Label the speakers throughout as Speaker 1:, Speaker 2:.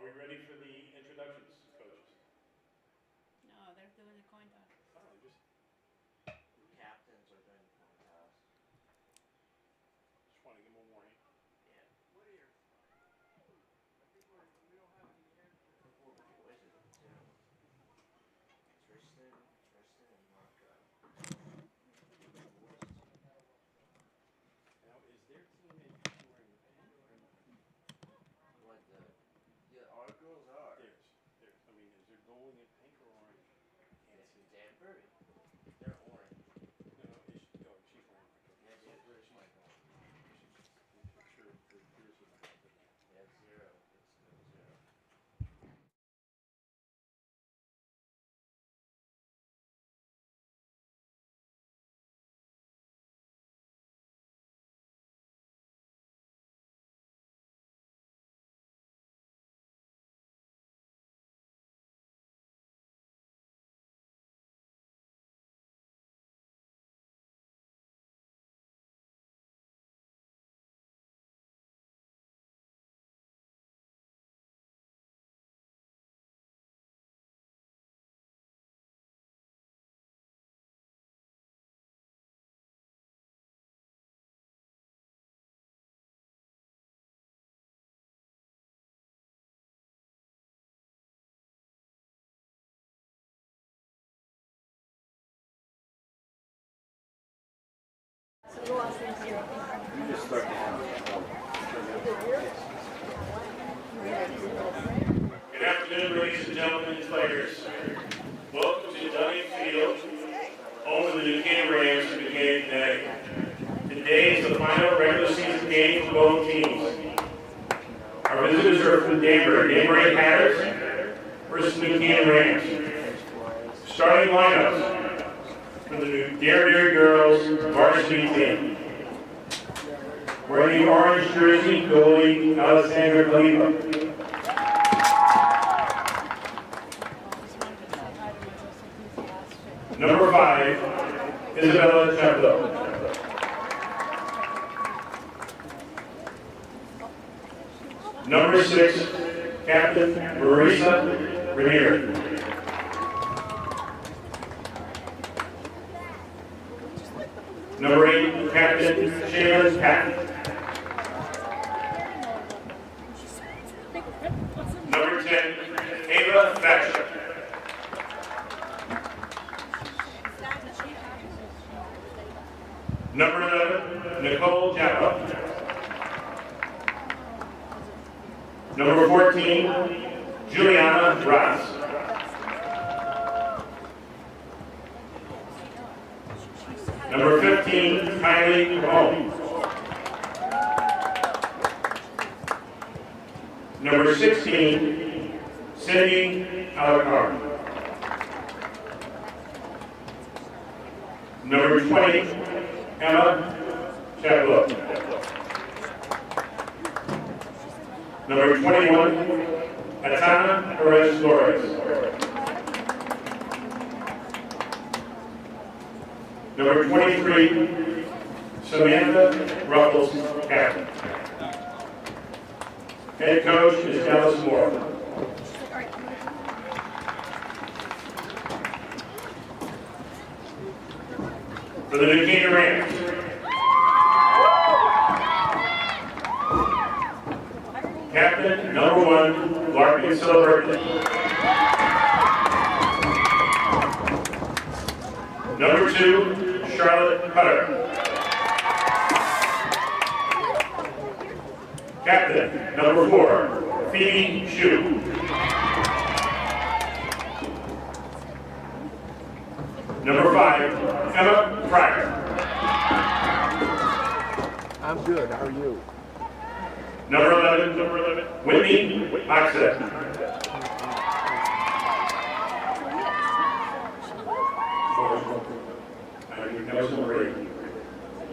Speaker 1: Are we ready for the introductions, coaches?
Speaker 2: No, they're doing the coin toss.
Speaker 1: Oh, just
Speaker 3: Captains are doing the coin toss.
Speaker 1: want to give them one more hand.
Speaker 3: Yeah. What are your? I think we don't have any answers. Well, the boys are the two. Tristan, and Marco.
Speaker 1: Now, is their teammate wearing pink or not?
Speaker 3: What the? Yeah, our girls are.
Speaker 1: Theirs. I mean, is there going in pink or orange? Can't see.
Speaker 3: Danbury. They're orange.
Speaker 1: No, she's wearing like a.
Speaker 3: Yeah, Danbury's like orange.
Speaker 1: I'm sure the jersey might have been there.
Speaker 3: Yeah, it's zero. It's still zero.
Speaker 1: Good afternoon, ladies and gentlemen and players. Welcome to Dunning Field, home of the New Canaan Rams, who began today. Today is the final regular season game for both teams. Our visitors are from Danbury Hatters versus New Canaan Rams. Starting lineups for the New Danbury Girls Varsity team. Wearing the orange jersey, goalie Alexander Khalifa. Number 5, Isabella Chaplow. Number 6, Captain Marisa Rainier. Number 8, Captain Shaylin Patton. Number 10, Ava Thatcher. Number 11, Nicole Jappa. Number 14, Juliana Ross. Number 15, Kylie Holmes. Number 16, Cindy Alacar. Number 20, Emma Chaplow. Number 21, Atana Perez Flores. Number 23, Samantha Ruffles Captain. Head coach is Alice Moore. For the New Canaan Rams. Captain, number 1, Larkin Silverton. Number 2, Charlotte Hutter. Captain, number 4, Phoebe Shue. Number 5, Emma Pryor.
Speaker 4: I'm good. How are you?
Speaker 1: Number 11, Whitney Oxett.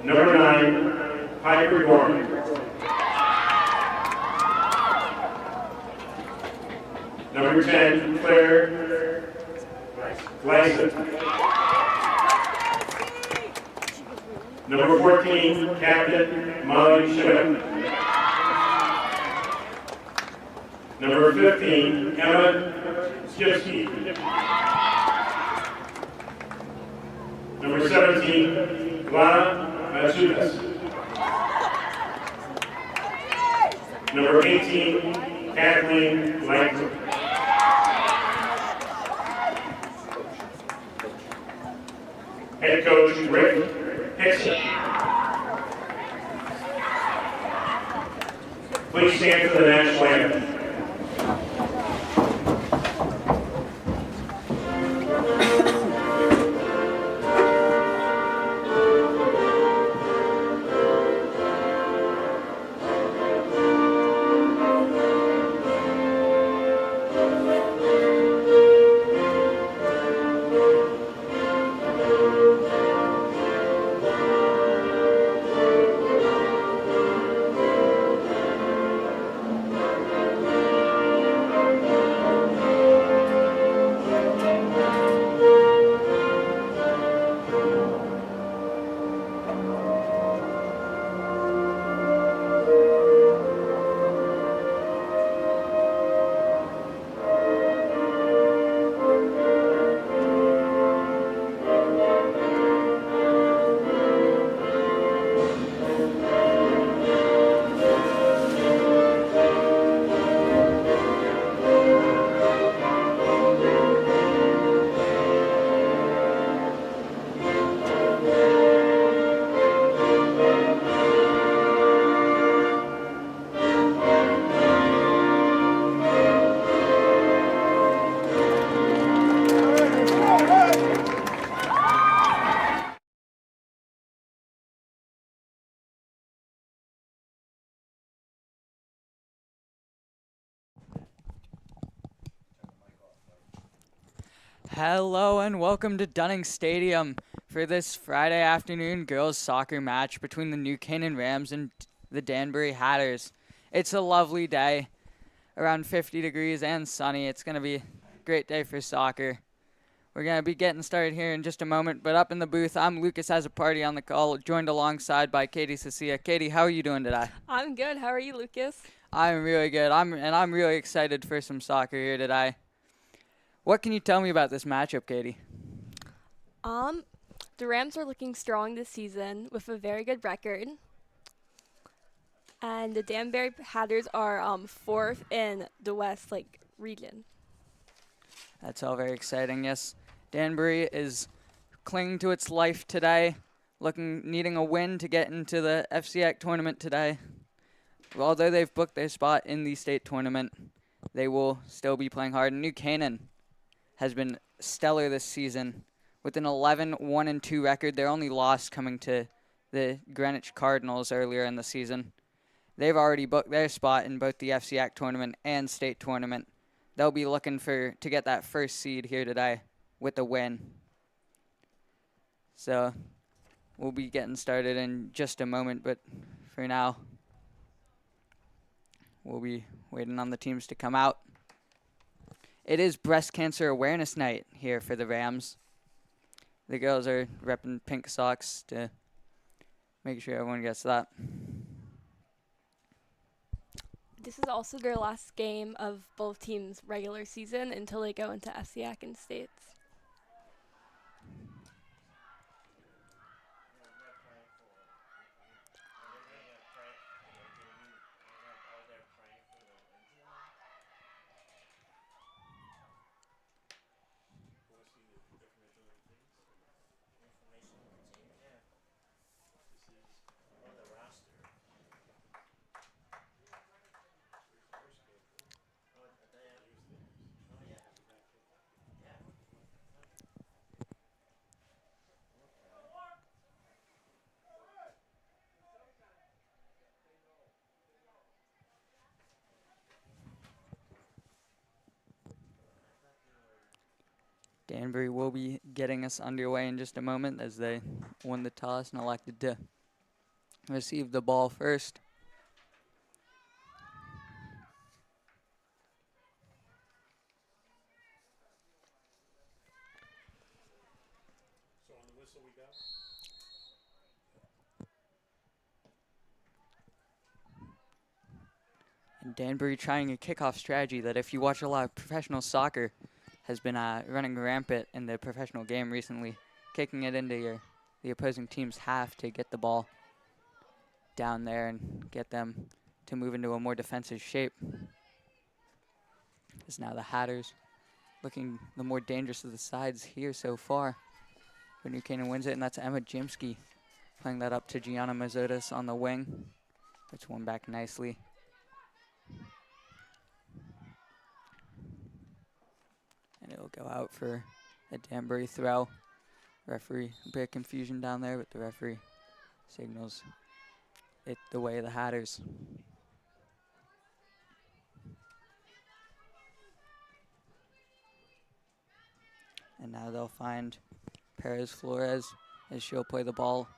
Speaker 1: Number 9, Piper Gorman. Number 10, Claire Gleason. Number 14, Captain Molly Schmidt. Number 15, Ellen Skipsky. Number 17, Vlada Matsudas. Number 18, Kathleen Lightfoot. Head coach Rick Hickson. Please stand for the national anthem.
Speaker 5: Hello and welcome to Dunning Stadium for this Friday afternoon girls soccer match between the new Canaan Rams and the Danbury Hatters. It's a lovely day, around 50 degrees and sunny. It's going to be a great day for soccer. We're going to be getting started here in just a moment, but up in the booth, I'm Lucas Has a Party on the call, joined alongside by Katie Cecilia. Katie, how are you doing today?
Speaker 6: I'm good. How are you, Lucas?
Speaker 5: I'm really good. I'm really excited for some soccer here today. What can you tell me about this matchup, Katie?
Speaker 6: The Rams are looking strong this season with a very good record. And the Danbury Hatters are fourth in the West region.
Speaker 5: That's all very exciting, yes. Danbury is clinging to its life today, needing a win to get into the FCX tournament today. Although they've booked their spot in the state tournament, they will still be playing hard. New Canaan has been stellar this season with an 11-1-2 record. Their only loss coming to the Greenwich Cardinals earlier in the season. They've already booked their spot in both the FCX tournament and state tournament. They'll be looking to get that first seed here today with a win. So we'll be getting started in just a moment, but for now, we'll be waiting on the teams to come out. It is Breast Cancer Awareness Night here for the Rams. The girls are repping pink socks to make sure everyone gets that.
Speaker 6: This is also their last game of both teams' regular season until they go into FCX and states.
Speaker 5: Danbury will be getting us underway in just a moment as they won the toss and elected to receive the ball first.
Speaker 1: So on the whistle we go.
Speaker 5: Danbury trying a kickoff strategy that, if you watch a lot of professional soccer, has been running rampant in the professional game recently, kicking it into the opposing team's half to get the ball down there and get them to move into a more defensive shape. Is now the Hatters looking the more dangerous of the sides here so far. But New Canaan wins it, and that's Emma Jimsky playing that up to Gianna Mazotis on the wing. Puts one back nicely. And it'll go out for a Danbury throw. Referee, a bit of confusion down there, but the referee signals it the way of the Hatters. And now they'll find Perez Flores as she'll play the ball.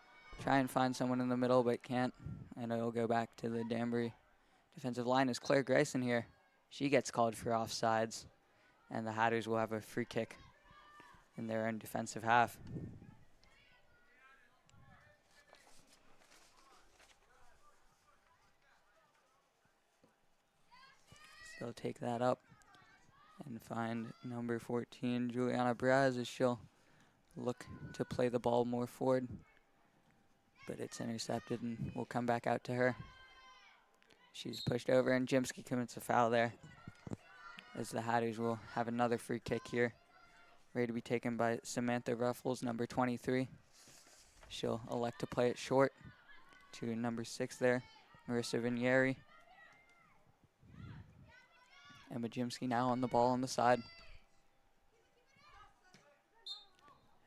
Speaker 5: Try and find someone in the middle, but can't. And it'll go back to the Danbury defensive line. Is Claire Grayson here? She gets called for offsides. And the Hatters will have a free kick in their own defensive half. So they'll take that up and find number 14, Juliana Braz, as she'll look to play the ball more forward. But it's intercepted and will come back out to her. She's pushed over, and Jimsky commits a foul there, as the Hatters will have another free kick here, ready to be taken by Samantha Ruffles, number 23. She'll elect to play it short to number 6 there, Marissa Vinieri. Emma Jimsky now on the ball on the side.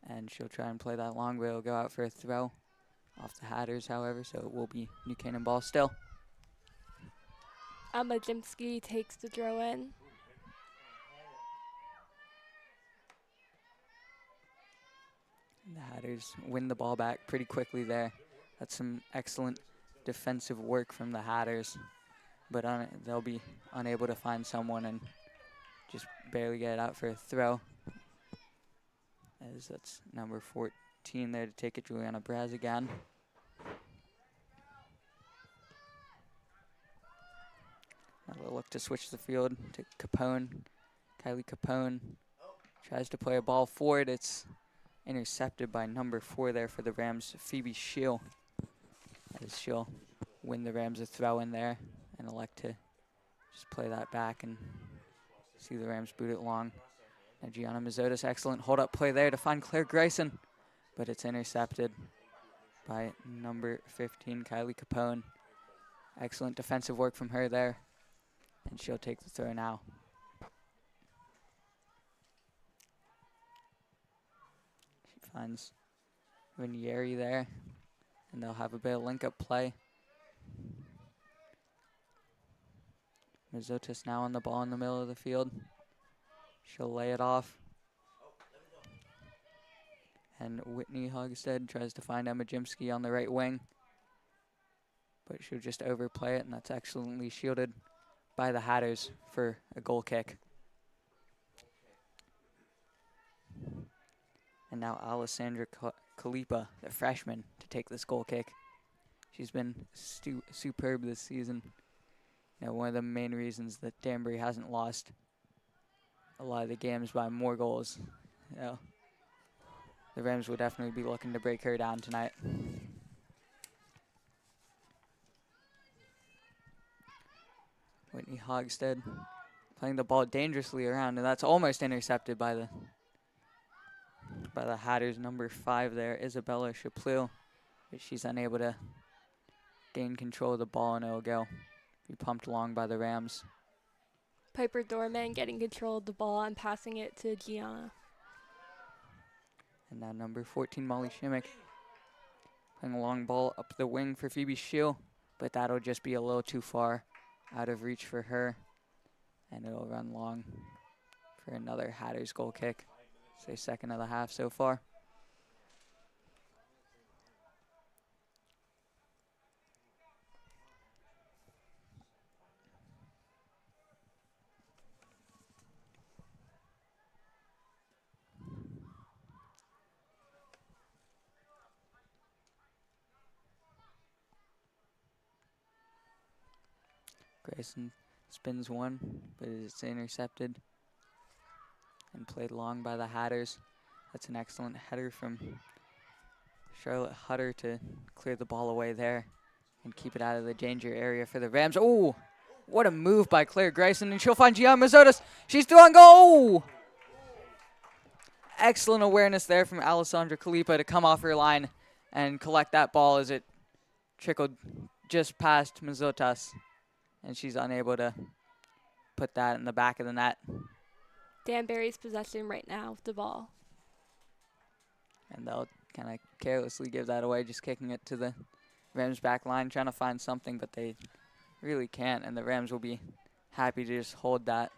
Speaker 5: And she'll try and play that long, but it'll go out for a throw off the Hatters, however, so it will be New Canaan ball still.
Speaker 6: Emma Jimsky takes the throw in.
Speaker 5: The Hatters win the ball back pretty quickly there. That's some excellent defensive work from the Hatters, but they'll be unable to find someone and just barely get it out for a throw, as that's number 14 there to take it, Juliana Braz again. Now they'll look to switch the field to Capone. Kylie Capone tries to play a ball forward. It's intercepted by number 4 there for the Rams, Phoebe Scheel, as she'll win the Rams a throw in there and elect to just play that back and see the Rams boot it long. Now Gianna Mazotis, excellent hold-up play there to find Claire Grayson, but it's intercepted by number 15, Kylie Capone. Excellent defensive work from her there, and she'll take the throw now. She finds Vinieri there, and they'll have a bit of link-up play. Mazotis now on the ball in the middle of the field. She'll lay it off. And Whitney Hogstead tries to find Emma Jimsky on the right wing, but she'll just overplay it, and that's excellently shielded by the Hatters for a goal kick. And now Alessandra Kalipa, the freshman, to take this goal kick. She's been superb this season. You know, one of the main reasons that Danbury hasn't lost a lot of the games by more goals. You know, the Rams will definitely be looking to break her down tonight. Whitney Hogstead playing the ball dangerously around, and that's almost intercepted by the Hatters, number 5 there, Isabella Chaplou, but she's unable to gain control of the ball, and it'll go be pumped along by the Rams.
Speaker 6: Piper Dorman getting control of the ball and passing it to Gianna.
Speaker 5: And now number 14, Molly Shimmick, playing a long ball up the wing for Phoebe Scheel, but that'll just be a little too far out of reach for her, and it'll run long for another Hatters goal kick. Say second of the half so far. Grayson Spins one, but it's intercepted and played long by the Hatters. That's an excellent header from Charlotte Hutter to clear the ball away there and keep it out of the danger area for the Rams. Oh, what a move by Claire Grayson, and she'll find Gianna Mazzotis. She's throwing goal. Excellent awareness there from Alessandra Kalipa to come off her line and collect that ball as it trickled just past Mazzotas, and she's unable to put that in the back of the net.
Speaker 6: Danbury's possession right now with the ball.
Speaker 5: And they'll kind of carelessly give that away, just kicking it to the Rams back line, trying to find something, but they really can't, and the Rams will be happy to just hold that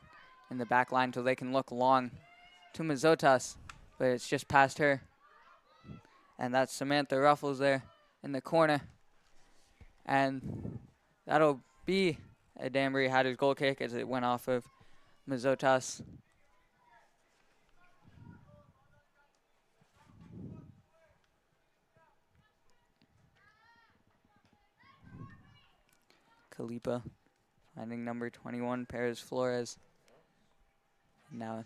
Speaker 5: in the back line until they can look long to Mazzotas, but it's just past her. And that's Samantha Ruffles there in the corner. And that'll be a Danbury Hatters goal kick as it went off of Mazzotas. Kalipa finding number 21, Perez Flores. Now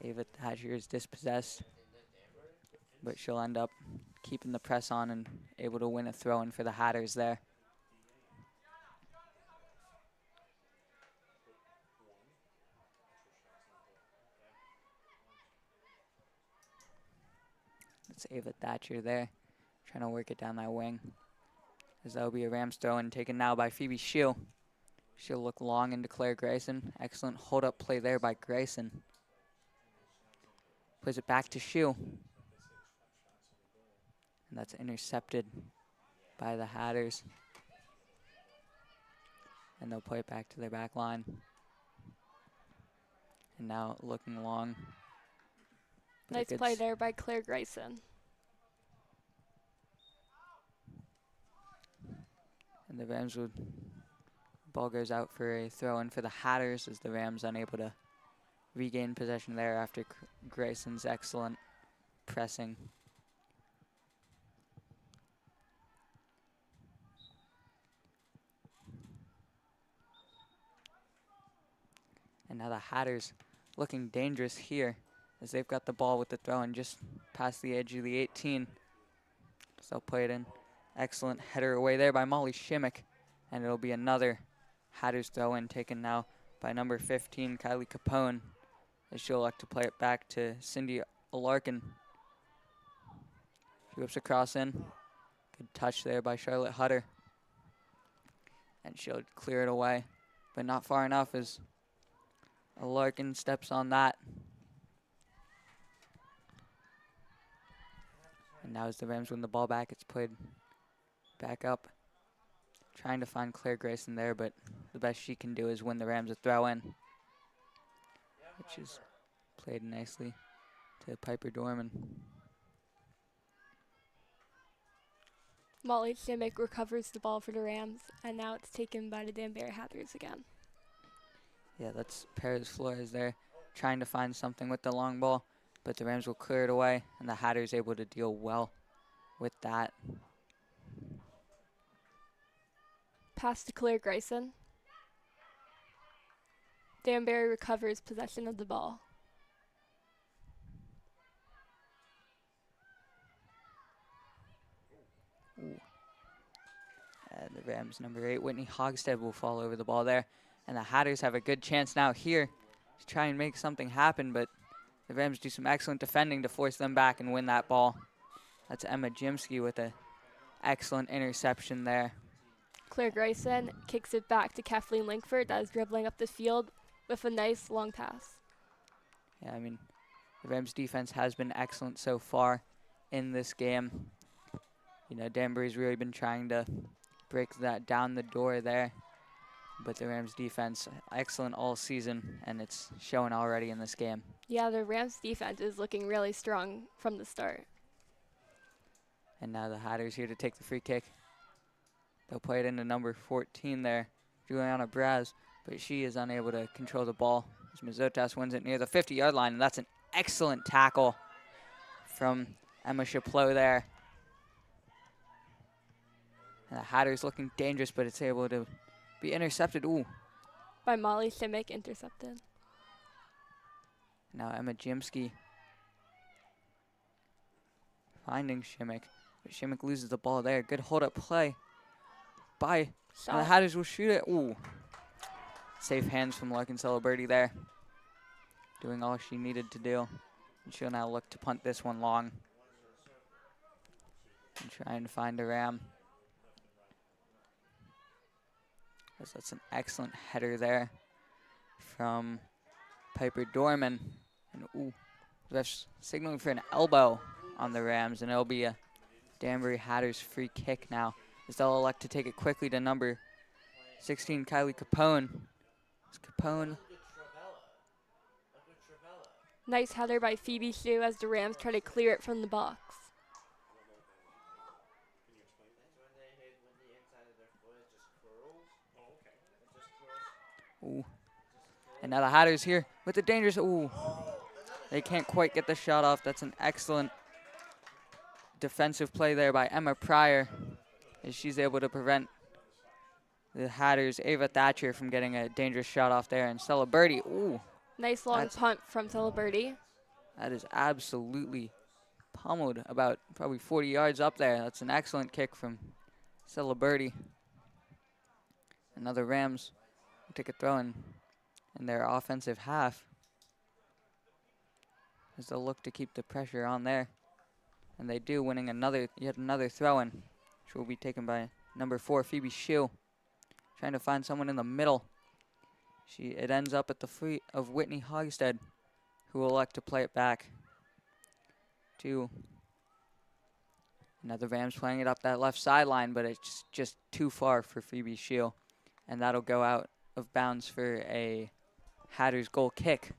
Speaker 5: Ava Thatcher is dispossessed, but she'll end up keeping the press on and able to win a throw-in for the Hatters there. It's Ava Thatcher there, trying to work it down that wing. As that'll be a Rams throw-in taken now by Phoebe Shield. She'll look long into Claire Grayson. Excellent hold-up play there by Grayson. Plays it back to Shield. And that's intercepted by the Hatters. And they'll play it back to their back line. And now looking long.
Speaker 6: Nice play there by Claire Grayson.
Speaker 5: And the Rams would, ball goes out for a throw-in for the Hatters as the Rams unable to regain possession there after Grayson's excellent pressing. And now the Hatters looking dangerous here as they've got the ball with the throw-in just past the edge of the 18. So they'll play it in. Excellent header away there by Molly Shimmick. And it'll be another Hatters throw-in taken now by number 15, Kylie Capone, as she'll elect to play it back to Cindy Larkin. She whips across in. Good touch there by Charlotte Hutter. And she'll clear it away, but not far enough as Larkin steps on that. And now as the Rams win the ball back, it's played back up. Trying to find Claire Grayson there, but the best she can do is win the Rams a throw-in, which is played nicely to Piper Dorman.
Speaker 6: Molly Shimmick recovers the ball for the Rams, and now it's taken by the Danbury Hatters again.
Speaker 5: Yeah, that's Perez Flores there, trying to find something with the long ball, but the Rams will clear it away, and the Hatters able to deal well with that.
Speaker 6: Pass to Claire Grayson. Danbury recovers possession of the ball.
Speaker 5: Ooh. And the Rams, number 8, Whitney Hogstead, will fall over the ball there. And the Hatters have a good chance now here to try and make something happen, but the Rams do some excellent defending to force them back and win that ball. That's Emma Jimsky with an excellent interception there.
Speaker 6: Claire Grayson kicks it back to Kathleen Linkford that is dribbling up the field with a nice long pass.
Speaker 5: Yeah, I mean, the Rams defense has been excellent so far in this game. You know, Danbury's really been trying to break that down the door there. But the Rams defense, excellent all season, and it's showing already in this game.
Speaker 6: Yeah, the Rams defense is looking really strong from the start.
Speaker 5: And now the Hatters here to take the free kick. They'll play it into number 14 there, Juliana Braz, but she is unable to control the ball as Mazzotas wins it near the 50-yard line, and that's an excellent tackle from Emma Chaplot there. And the Hatters looking dangerous, but it's able to Be intercepted. Ooh.
Speaker 6: By Molly Simic, intercepted.
Speaker 5: Now Emma Jimsky finding Shimmick. But Shimmick loses the ball there. Good hold-up play by... And the
Speaker 6: Shot.
Speaker 5: Hatters will shoot it. Ooh. Safe hands from Larkin Celebrity there. Doing all she needed to do. And she'll now look to punt this one long. And try and find a ram. As that's an excellent header there from Piper Dorman. And ooh, the ref's signaling for an elbow on the Rams, and it'll be a Danbury Hatters free kick now, as they'll elect to take it quickly to number 16, Kylie Capone. It's Capone.
Speaker 6: Nice header by Phoebe Sue as the Rams try to clear it from the box.
Speaker 5: Ooh. And now the Hatters here with the dangerous, ooh. They can't quite get the shot off. That's an excellent defensive play there by Emma Pryor, as she's able to prevent the Hatters' Ava Thatcher from getting a dangerous shot off there. And Celebrity, ooh.
Speaker 6: Nice long punt from Celebrity.
Speaker 5: That is absolutely pummeled about probably 40 yards up there. That's an excellent kick from Celebrity. Another Rams will take a throw in their offensive half, as they'll look to keep the pressure on there. And they do, winning yet another throw-in, which will be taken by number 4, Phoebe Shue. Trying to find someone in the middle. It ends up at the feet of Whitney Hogstead, who will elect to play it back to another Rams, playing it up that left sideline, but it's just too far for Phoebe Shue. And that'll go out of bounds for a Hatters goal kick.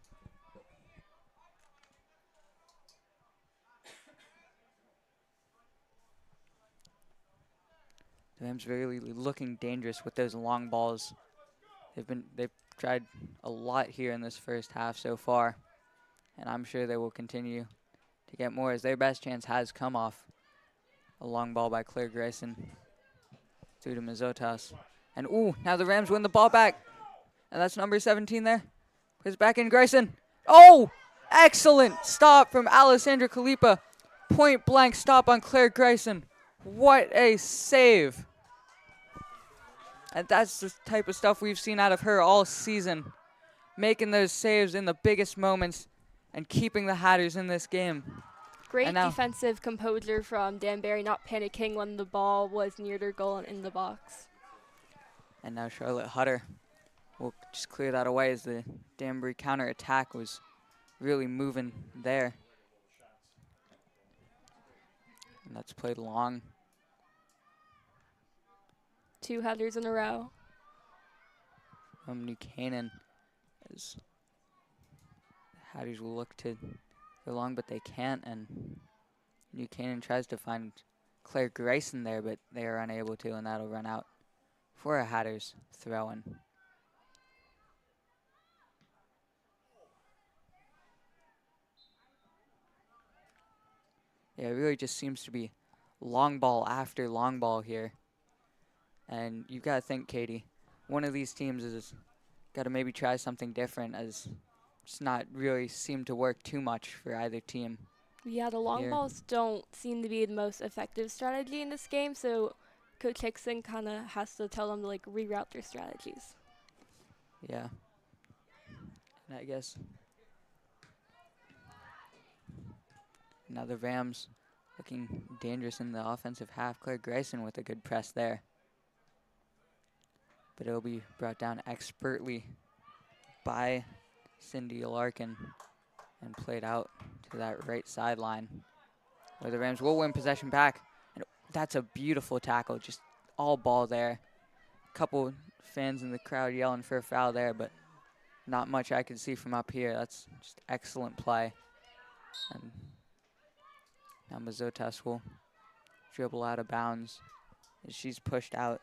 Speaker 5: The Rams really looking dangerous with those long balls. They've tried a lot here in this first half so far, and I'm sure they will continue to get more, as their best chance has come off a long ball by Claire Grayson through to Mazotas. And ooh, now the Rams win the ball back. And that's number 17 there. Plays back in Grayson. Oh, excellent stop from Alessandra Kalipa. Point blank stop on Claire Grayson. What a save. And that's the type of stuff we've seen out of her all season. Making those saves in the biggest moments and keeping the Hatters in this game.
Speaker 6: Great defensive composure from Danbury, not panicking when the ball was near their goal and in the box.
Speaker 5: And now Charlotte Hutter will just clear that away, as the Danbury counter-attack was really moving there. And that's played long.
Speaker 6: 2 headers in a row.
Speaker 5: From New Canaan, as the Hatters will look to go long, but they can't. And New Canaan tries to find Claire Grayson there, but they are unable to, and that'll run out for a Hatters throw-in. Yeah, it really just seems to be long ball after long ball here. And you've got to think, Katie, one of these teams has got to maybe try something different, as it's not really seemed to work too much for either team.
Speaker 6: Yeah, the long balls don't seem to be the most effective strategy in this game, so Coach Hickson kind of has to tell them to like reroute their strategies.
Speaker 5: Yeah. And I guess now the Rams looking dangerous in the offensive half. Claire Grayson with a good press there. But it'll be brought down expertly by Cindy Larkin and played out to that right sideline, where the Rams will win possession back. And that's a beautiful tackle, just all ball there. A couple fans in the crowd yelling for a foul there, but not much I can see from up here. That's just excellent play. And now Mazotas will dribble out of bounds as she's pushed out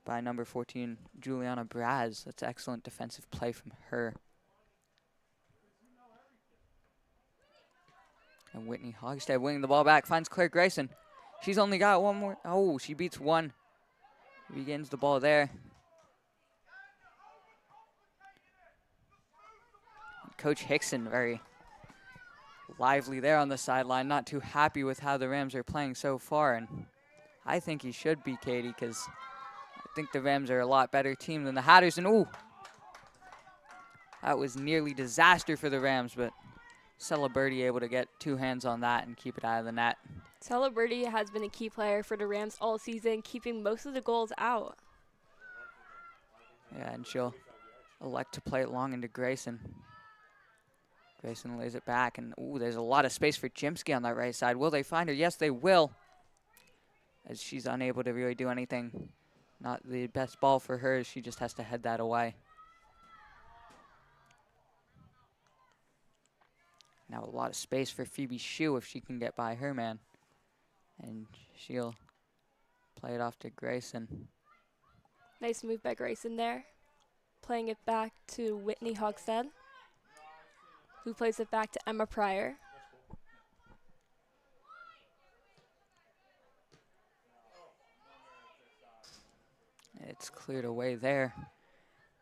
Speaker 5: by number 14, Juliana Braz. That's excellent defensive play from her. And Whitney Hogstead winning the ball back, finds Claire Grayson. She's only got one more. Oh, she beats one. Regains the ball there. Coach Hickson very lively there on the sideline, not too happy with how the Rams are playing so far. And I think he should be, Katie, because I think the Rams are a lot better team than the Hatters. And ooh, that was nearly disaster for the Rams, but Celebrity able to get 2 hands on that and keep it out of the net.
Speaker 6: Celebrity has been a key player for the Rams all season, keeping most of the goals out.
Speaker 5: Yeah, and she'll elect to play it long into Grayson. Grayson lays it back, and ooh, there's a lot of space for Jimsky on that right side. Will they find her? Yes, they will, as she's unable to really do anything. Not the best ball for her. She just has to head that away. Now a lot of space for Phoebe Shue if she can get by her man. And she'll play it off to Grayson.
Speaker 6: Nice move by Grayson there. Playing it back to Whitney Hogstead, who plays it back to Emma Pryor.
Speaker 5: It's cleared away there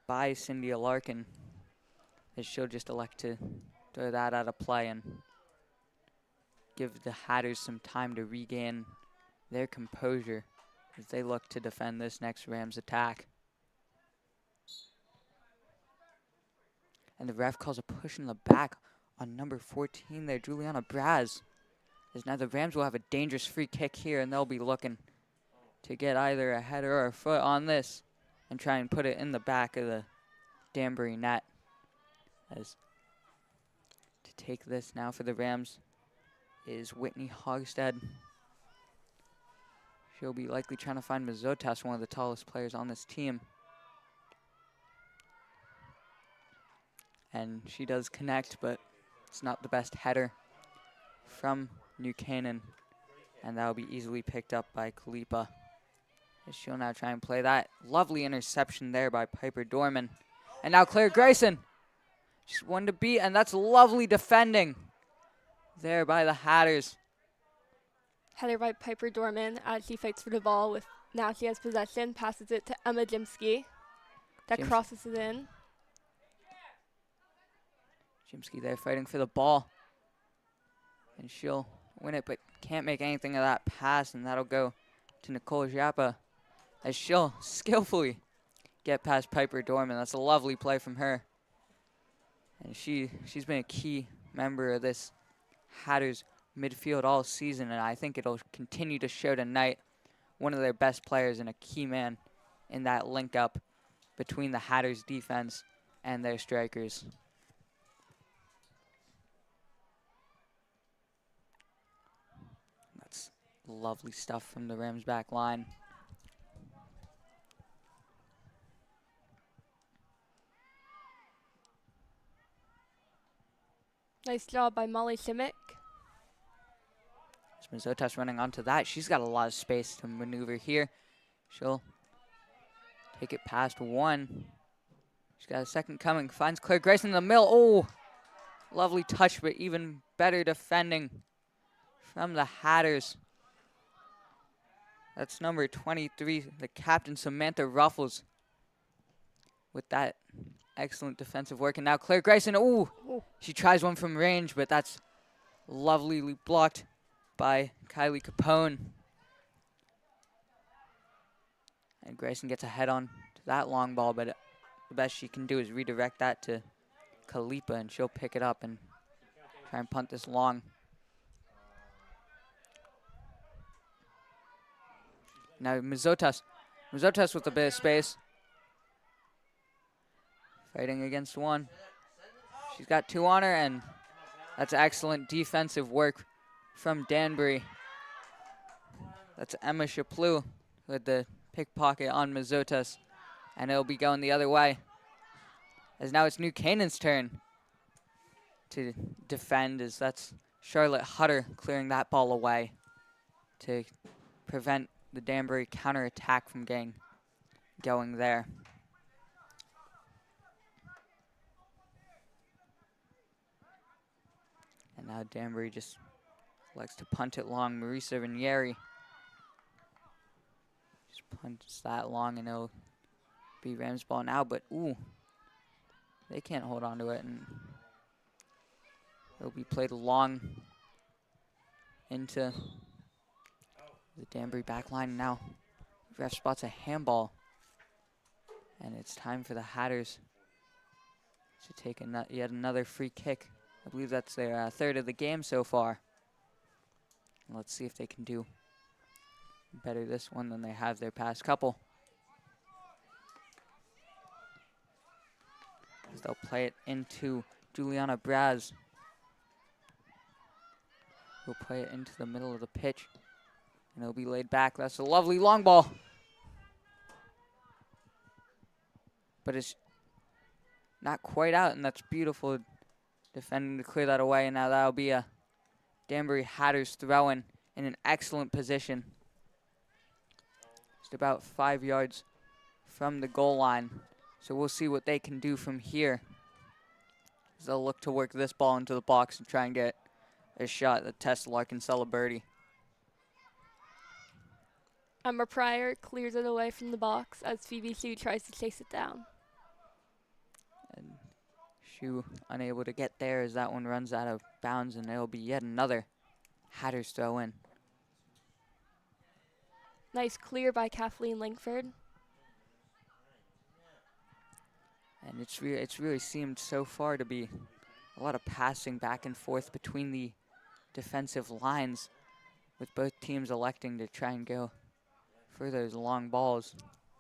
Speaker 5: by Cynthia Larkin, as she'll just elect to throw that out of play and give the Hatters some time to regain their composure as they look to defend this next Rams attack. And the ref calls a push in the back on number 14 there, Juliana Braz. As now the Rams will have a dangerous free kick here, and they'll be looking to get either a header or a foot on this and try and put it in the back of the Danbury net. As to take this now for the Rams is Whitney Hogstead. She'll be likely trying to find Mazotas, one of the tallest players on this team. And she does connect, but it's not the best header from New Canaan. And that'll be easily picked up by Kalipa. As she'll now try and play that lovely interception there by Piper Dorman. And now Claire Grayson. She's one to beat, and that's lovely defending there by the Hatters.
Speaker 6: Header by Piper Dorman as she fights for the ball. With now she has possession, passes it to Emma Jimsky. That crosses it in.
Speaker 5: Jimsky there fighting for the ball. And she'll win it, but can't make anything of that pass, and that'll go to Nicole Japa as she'll skillfully get past Piper Dorman. That's a lovely play from her. And she's been a key member of this Hatters midfield all season, and I think it'll continue to show tonight. One of their best players and a key man in that link up between the Hatters defense and their strikers. That's lovely stuff from the Rams back line.
Speaker 6: Nice job by Molly Simic.
Speaker 5: Mazotas running onto that. She's got a lot of space to maneuver here. She'll take it past one. She's got a second coming. Finds Claire Grayson in the middle. Oh, lovely touch, but even better defending from the Hatters. That's number 23, the captain, Samantha Ruffles, with that excellent defensive work. And now Claire Grayson, ooh, she tries one from range, but that's lovely blocked by Kylie Capone. And Grayson gets a head on to that long ball, but the best she can do is redirect that to Kalipa, and she'll pick it up and try and punt this long. Now Mazotas with a bit of space. Fighting against one. She's got 2 on her, and that's excellent defensive work from Danbury. That's Emma Chaplou with the pickpocket on Mazotas, and it'll be going the other way. As now it's New Canaan's turn to defend, as that's Charlotte Hutter clearing that ball away to prevent the Danbury counterattack from getting going there. And now Danbury just likes to punt it long. Marisa Ranieri just punts that long, and it'll be Rams ball now. But, ooh, they can't hold on to it. And It'll be played long into the Danbury back line. Now, ref spots a handball. And it's time for the Hatters to take yet another free kick. I believe that's their third of the game so far. Let's see if they can do better this one than they have their past couple. As they'll play it into Juliana Braz. Who'll play it into the middle of the pitch. And it'll be laid back. That's a lovely long ball. But it's not quite out, and that's beautiful defending to clear that away. And now that'll be a Danbury Hatters throw-in in an excellent position. Just about 5 yards from the goal line. So we'll see what they can do from here. As they'll look to work this ball into the box and try and get a shot that tests Larkin Celebrity.
Speaker 6: Emma Pryor clears it away from the box as Phoebe Sue tries to chase it down.
Speaker 5: And Shu unable to get there as that one runs out of bounds, and it'll be yet another Hatters throw in.
Speaker 6: Nice clear by Kathleen Langford.
Speaker 5: And it's really seemed so far to be a lot of passing back and forth between the defensive lines, with both teams electing to try and go for those long balls.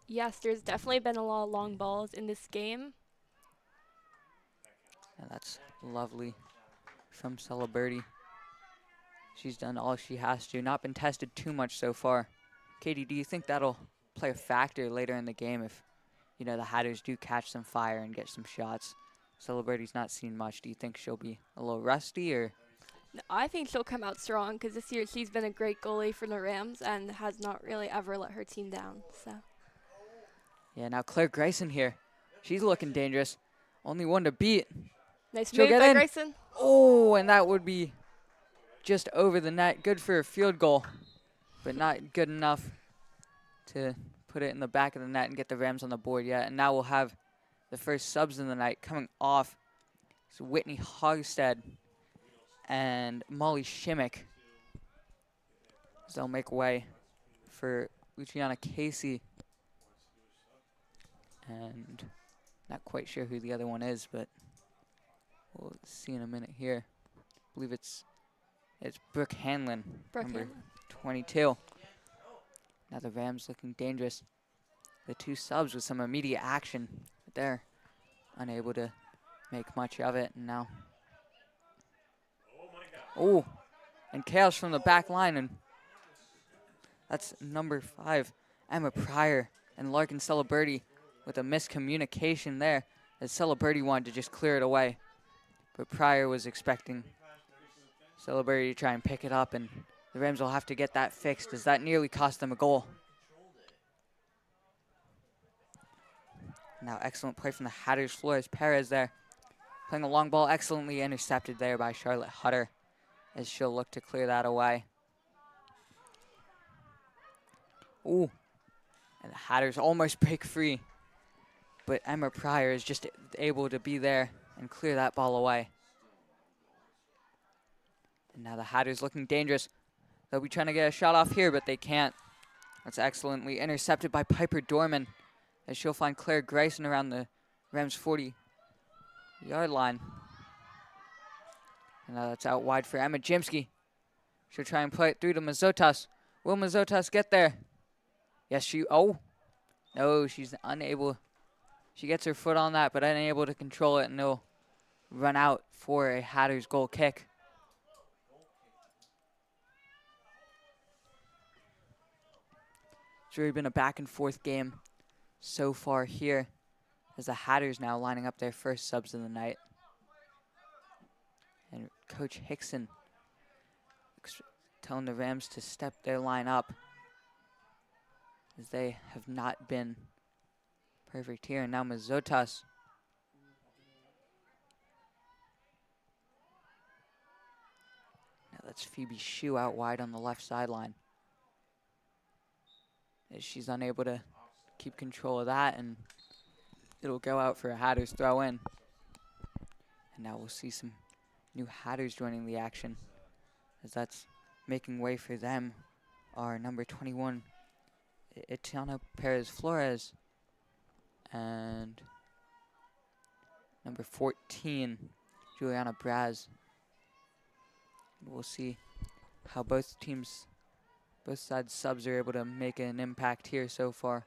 Speaker 6: Yes, there's definitely been a lot of long balls in this game.
Speaker 5: And that's lovely from Celebrity. She's done all she has to. Not been tested too much so far. Katie, do you think that'll play a factor later in the game if, you know, the Hatters do catch some fire and get some shots? Celebrity's not seen much. Do you think she'll be a little rusty, or?
Speaker 6: No, I think she'll come out strong because this year she's been a great goalie for the Rams and has not really ever let her team down. So.
Speaker 5: Yeah, now Claire Grayson here. She's looking dangerous. Only one to beat.
Speaker 6: Nice
Speaker 5: She'll
Speaker 6: move
Speaker 5: get
Speaker 6: by
Speaker 5: in.
Speaker 6: Grayson.
Speaker 5: Oh, and that would be just over the net. Good for a field goal, but not good enough to put it in the back of the net and get the Rams on the board yet. And now we'll have the first subs in the night coming off. It's Whitney Hogstead and Molly Shimmick. So they'll make way for Luciana Casey. And not quite sure who the other one is, but we'll see in a minute here. I believe it's Brooke Hanlon, number 22. Now the Rams looking dangerous. The two subs with some immediate action. But they're unable to make much of it. And now, oh, and chaos from the back line. And that's number 5, Emma Pryor, and Larkin Celebrity with a miscommunication there, as Celebrity wanted to just clear it away. But Pryor was expecting Celebrity to try and pick it up, and the Rams will have to get that fixed as that nearly cost them a goal. Now excellent play from the Hatters. Flores Perez there, playing a long ball, excellently intercepted there by Charlotte Hutter, as she'll look to clear that away. Ooh, and the Hatters almost break free, but Emma Pryor is just able to be there and clear that ball away. And now the Hatters looking dangerous. They'll be trying to get a shot off here, but they can't. That's excellently intercepted by Piper Dorman, as she'll find Claire Grayson around the Rams' 40-yard line. And now that's out wide for Emma Jimsky. She'll try and play it through to Mazotas. Will Mazotas get there? Yes, no, she's unable. She gets her foot on that, but unable to control it, and they'll run out for a Hatters goal kick. It's really been a back and forth game so far here, as the Hatters now lining up their first subs of the night. And Coach Hickson telling the Rams to step their line up, as they have not been perfect here. And now Mazotas. Now that's Phoebe Shu out wide on the left sideline, as she's unable to keep control of that, and it'll go out for a Hatters throw in. And now we'll see some new Hatters joining the action, as that's making way for them are number 21, Itiana Perez Flores, and number 14, Juliana Braz. We'll see how both sides subs are able to make an impact here so far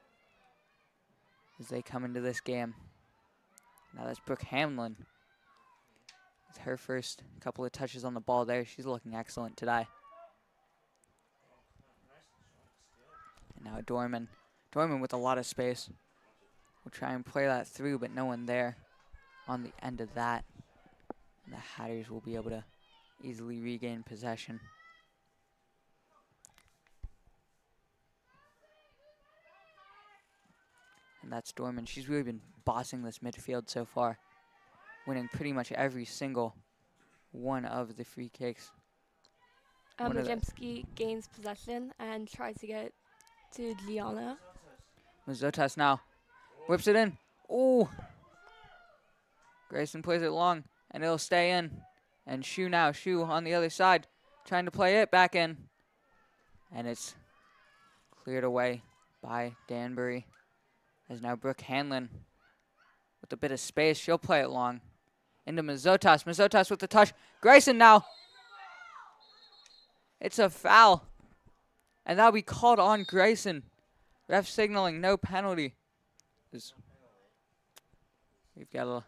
Speaker 5: as they come into this game. Now that's Brooke Hamlin with her first couple of touches on the ball there. She's looking excellent today. And now Dorman with a lot of space. We'll try and play that through, but no one there on the end of that. And the Hatters will be able to easily regain possession. And that's Dorman. She's really been bossing this midfield so far, winning pretty much every single one of the free kicks.
Speaker 6: Majemski gains possession and tries to get to Liana.
Speaker 5: Mazotas now whips it in. Ooh! Grayson plays it long, and it'll stay in. And Shu on the other side, trying to play it back in. And it's cleared away by Danbury. As now Brooke Hanlon with a bit of space. She'll play it long. Into Mazotas. Mazotas with the touch. Grayson now. It's a foul. And that'll be called on Grayson. Ref signaling no penalty. We've got a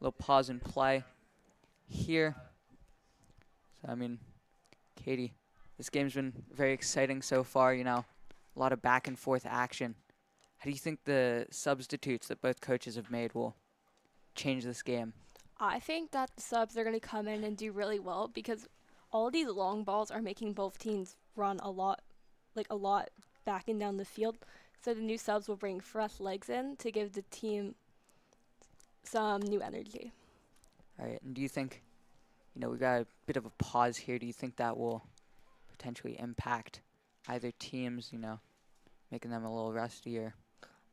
Speaker 5: little pause in play here. So, I mean, Katie, this game's been very exciting so far, you know. A lot of back and forth action. How do you think the substitutes that both coaches have made will change this game?
Speaker 6: I think that the subs are going to come in and do really well because all these long balls are making both teams run a lot back and down the field. So the new subs will bring fresh legs in to give the team some new energy.
Speaker 5: All right, and do you think, you know, we got a bit of a pause here. Do you think that will potentially impact either teams, you know, making them a little rustier?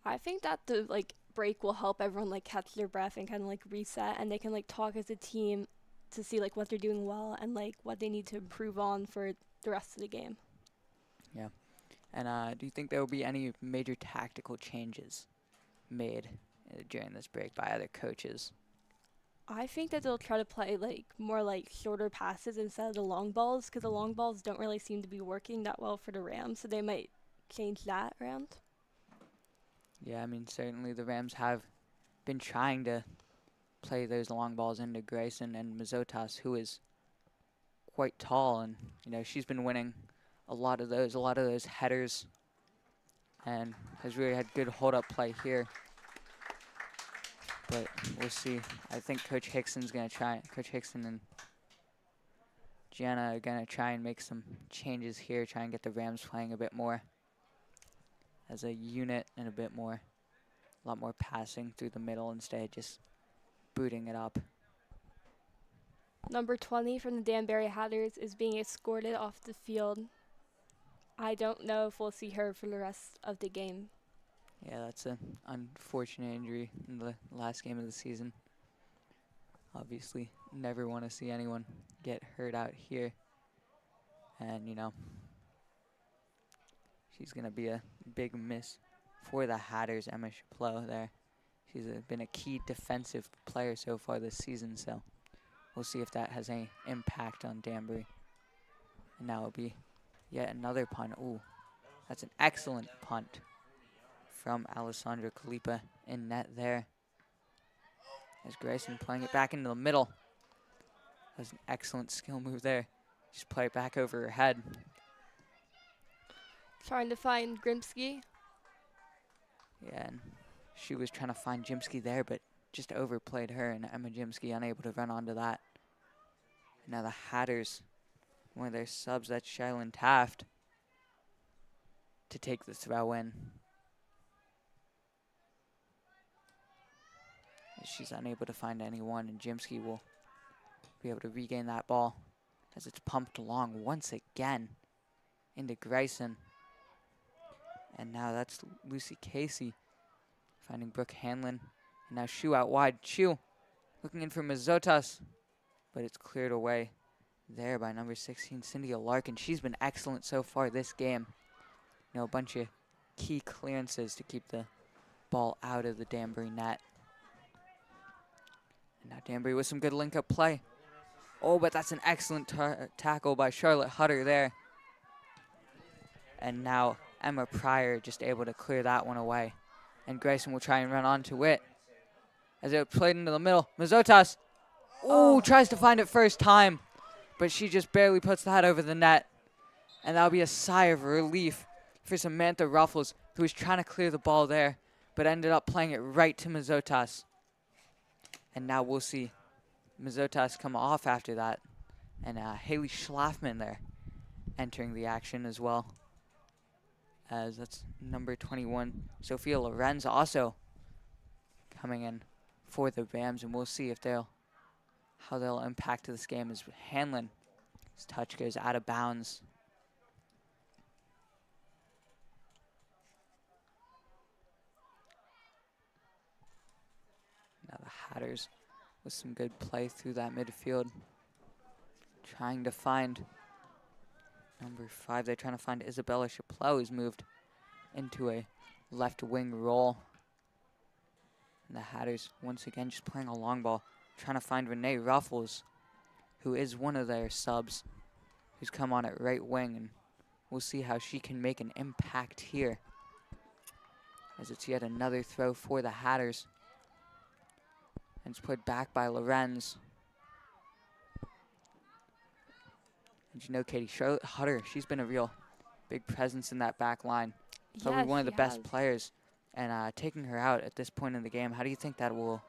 Speaker 6: I think that the break will help everyone catch their breath and kind of reset, and they can talk as a team to see what they're doing well and what they need to improve on for the rest of the game.
Speaker 5: Yeah. And do you think there will be any major tactical changes made during this break by other coaches?
Speaker 6: I think that they'll try to play more shorter passes instead of the long balls, because the long balls don't really seem to be working that well for the Rams, so they might change that around.
Speaker 5: Yeah, I mean, certainly the Rams have been trying to play those long balls into Grayson and Mazotas, who is quite tall, and, you know, she's been winning a lot of those headers and has really had good hold-up play here. But we'll see. I think Coach Hickson and Gianna are going to try and make some changes here, try and get the Rams playing a bit more as a unit and a lot more passing through the middle instead of just booting it up.
Speaker 6: Number 20 from the Danbury Hatters is being escorted off the field. I don't know if we'll see her for the rest of the game.
Speaker 5: Yeah, that's an unfortunate injury in the last game of the season. Obviously, never want to see anyone get hurt out here. And, you know, she's going to be a big miss for the Hatters, Emma Chaplot there. She's been a key defensive player so far this season, so we'll see if that has any impact on Danbury. And now it'll be yet another punt. Ooh, that's an excellent punt from Alessandra Kalipa in net there. As Grayson playing it back into the middle. That was an excellent skill move there. Just play it back over her head.
Speaker 6: Trying to find Grimsky.
Speaker 5: Yeah, and she was trying to find Jimsky there, but just overplayed her, and Emma Jimsky unable to run onto that. And now the Hatters, one of their subs, that's Shylin Taft, to take the throw in. She's unable to find anyone, and Jimsky will be able to regain that ball as it's pumped along once again into Grayson. And now that's Lucy Casey finding Brooke Hanlon. And now Shu out wide. Shu looking in for Mazotas. but it's cleared away there by number 16, Cynthia Larkin. She's been excellent so far this game. You know, a bunch of key clearances to keep the ball out of the Danbury net. And now Danbury with some good link-up play. Oh, but that's an excellent tackle by Charlotte Hutter there. And now Emma Pryor just able to clear that one away. And Grayson will try and run onto it. As it played into the middle, Mazotas, tries to find it first time, but she just barely puts that over the net. And that'll be a sigh of relief for Samantha Ruffles, who was trying to clear the ball there, but ended up playing it right to Mazotas. And now we'll see Mazotas come off after that. And Haley Schlafman there entering the action as well. As that's number 21, Sophia Lorenz also coming in for the Rams, and we'll see if how they'll impact this game as Hanlon, his touch goes out of bounds. Now the Hatters with some good play through that midfield, trying to find number 5. They're trying to find Isabella Chaplot, who's moved into a left wing role. And the Hatters once again just playing a long ball, trying to find Renee Ruffles, who is one of their subs, who's come on at right wing, and we'll see how she can make an impact here. As it's yet another throw for the Hatters. And it's put back by Lorenz. And you know, Katie, Charlotte Hutter, she's been a real big presence in that back line. Probably
Speaker 6: Yes,
Speaker 5: one of the
Speaker 6: she
Speaker 5: best
Speaker 6: has.
Speaker 5: players. And taking her out at this point in the game, how do you think that will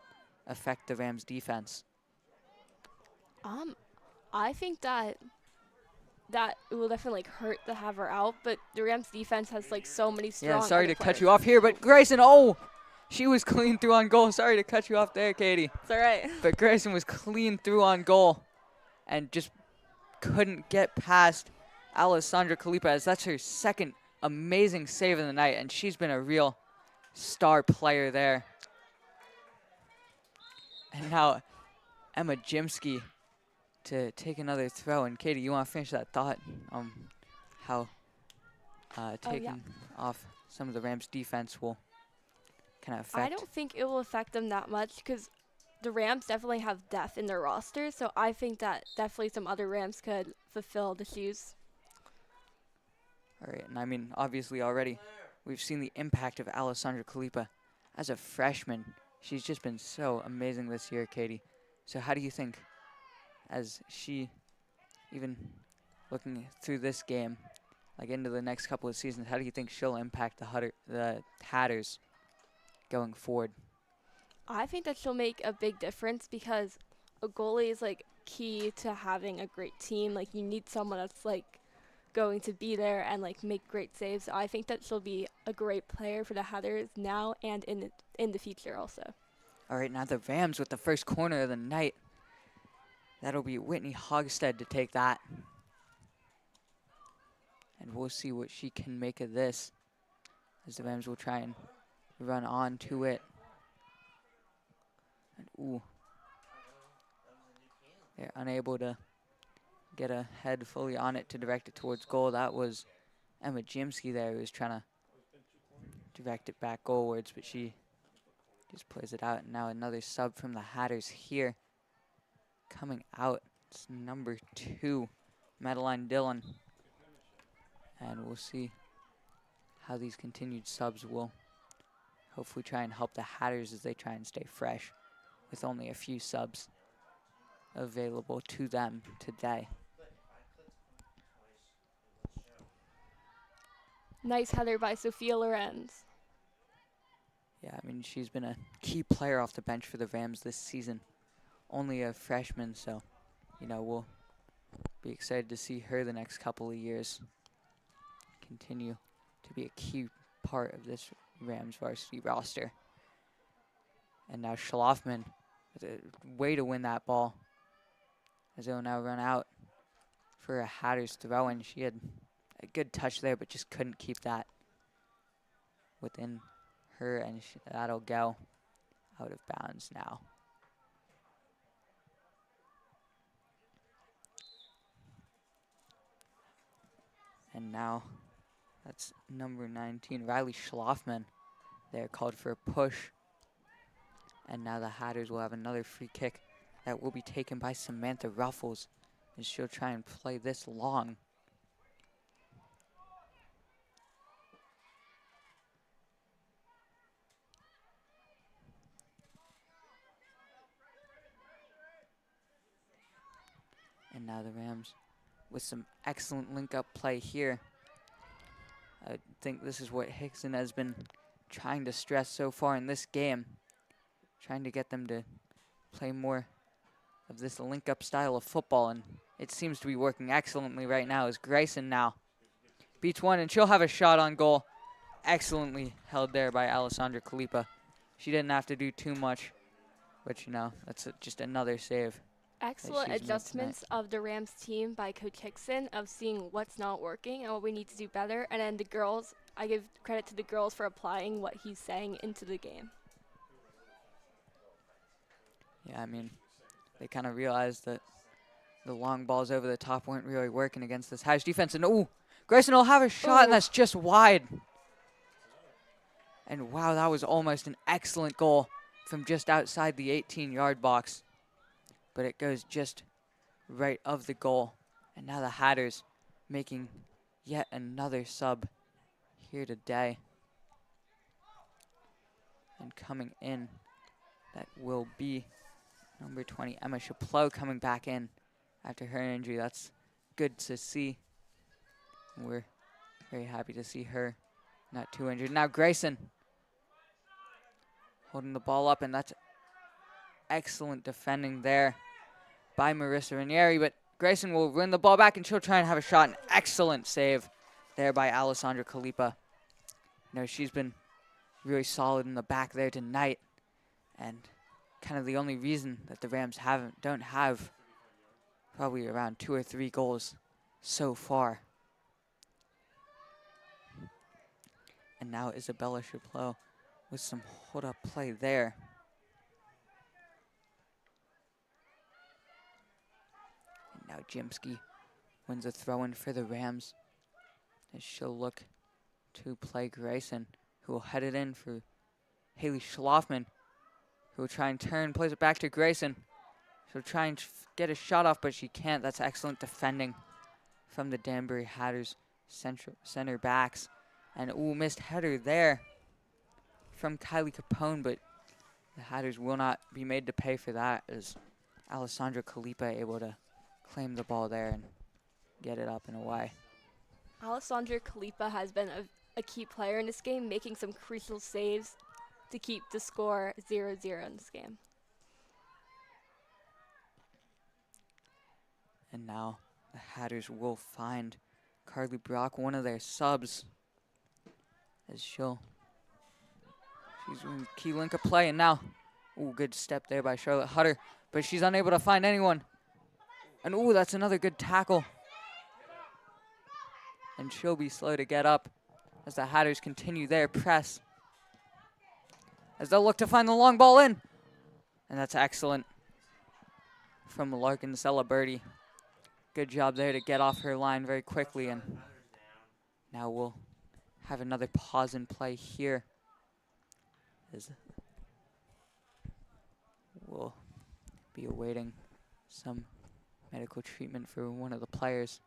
Speaker 5: affect the Rams' defense?
Speaker 6: I think that it will definitely hurt to have her out, but the Rams defense has like so many strong.
Speaker 5: Yeah, sorry
Speaker 6: other
Speaker 5: to cut
Speaker 6: players.
Speaker 5: you off here, but Grayson, she was clean through on goal. Sorry to cut you off there, Katie.
Speaker 6: It's all right.
Speaker 5: But Grayson was clean through on goal and just couldn't get past Alessandra Kalipa, as that's her second amazing save of the night, and she's been a real star player there. And now Emma Jimsky to take another throw. And Katie, you want to finish that thought on how taking off some of the Rams' defense will kind of affect?
Speaker 6: I don't think it will affect them that much because the Rams definitely have depth in their roster, so I think that definitely some other Rams could fulfill the shoes.
Speaker 5: All right, and I mean, obviously already we've seen the impact of Alessandra Kalipa as a freshman. She's just been so amazing this year, Katie. So how do you think, as she, even looking through this game, like into the next couple of seasons, how do you think she'll impact the Hatters going forward?
Speaker 6: I think that she'll make a big difference because a goalie is like key to having a great team. Like you need someone that's like going to be there and like make great saves. So I think that she'll be a great player for the Hatters now and in the future also.
Speaker 5: All right, now the Rams with the first corner of the night. That'll be Whitney Hogstead to take that. And we'll see what she can make of this, as the Rams will try and run on to it. And ooh, they're unable to get a head fully on it to direct it towards goal. That was Emma Jimsky there, who was trying to direct it back goalwards, but she just plays it out. And now another sub from the Hatters here. Coming out, it's number 2, Madeline Dillon. And we'll see how these continued subs will hopefully try and help the Hatters as they try and stay fresh with only a few subs available to them today.
Speaker 6: Nice header by Sophia Lorenz.
Speaker 5: Yeah, I mean, she's been a key player off the bench for the Rams this season. Only a freshman, so, you know, we'll be excited to see her the next couple of years continue to be a key part of this Rams varsity roster. And now Schlafman with a way to win that ball, as they'll now run out for a Hatters throw, and she had a good touch there, but just couldn't keep that within her, and that'll go out of bounds now. And now that's number 19, Riley Schlafman. They're called for a push. And now the Hatters will have another free kick that will be taken by Samantha Ruffles, as she'll try and play this long. And now the Rams with some excellent link-up play here. I think this is what Hickson has been trying to stress so far in this game, trying to get them to play more of this link-up style of football, and it seems to be working excellently right now as Grayson now beats one, and she'll have a shot on goal. Excellently held there by Alessandra Kalipa. She didn't have to do too much, but you know, that's just another save.
Speaker 6: Excellent
Speaker 5: she's made
Speaker 6: adjustments of the Rams team by Coach Hickson of seeing what's not working and what we need to do better. And then the girls, I give credit to the girls for applying what he's saying into the game.
Speaker 5: Yeah, I mean, they kind of realized that the long balls over the top weren't really working against this Hatch defense. And ooh, Grayson will have a shot, and that's just wide. And wow, that was almost an excellent goal from just outside the 18-yard box. But it goes just right of the goal. And now the Hatters making yet another sub here today. And coming in, that will be number 20, Emma Chaplot, coming back in after her injury. That's good to see. We're very happy to see her not too injured. Now Grayson holding the ball up, and that's excellent defending there by Marissa Ranieri, but Grayson will win the ball back, and she'll try and have a shot. An excellent save there by Alessandra Kalipa. You know, she's been really solid in the back there tonight, and kind of the only reason that the Rams don't have probably around 2 or 3 goals so far. And now Isabella Chaplot with some hold-up play there. And now Jimsky wins a throw-in for the Rams, as she'll look to play Grayson, who will head it in for Haley Schlafman, who will try and turn, plays it back to Grayson. She'll try and get a shot off, but she can't. That's excellent defending from the Danbury Hatters center backs. And ooh, missed header there from Kylie Capone, but the Hatters will not be made to pay for that, as Alessandra Kalipa able to claim the ball there and get it up and away.
Speaker 6: Alessandra Kalipa has been a key player in this game, making some crucial saves to keep the score 0-0 in this game.
Speaker 5: And now the Hatters will find Carly Brock, one of their subs, as she's in key link of play. And now, ooh, good step there by Charlotte Hutter, but she's unable to find anyone. And ooh, that's another good tackle. And she'll be slow to get up as the Hatters continue their press, as they'll look to find the long ball in. And that's excellent from Larkin Celeberti. Good job there to get off her line very quickly. And now we'll have another pause in play here, as we'll be awaiting some medical treatment for one of the players.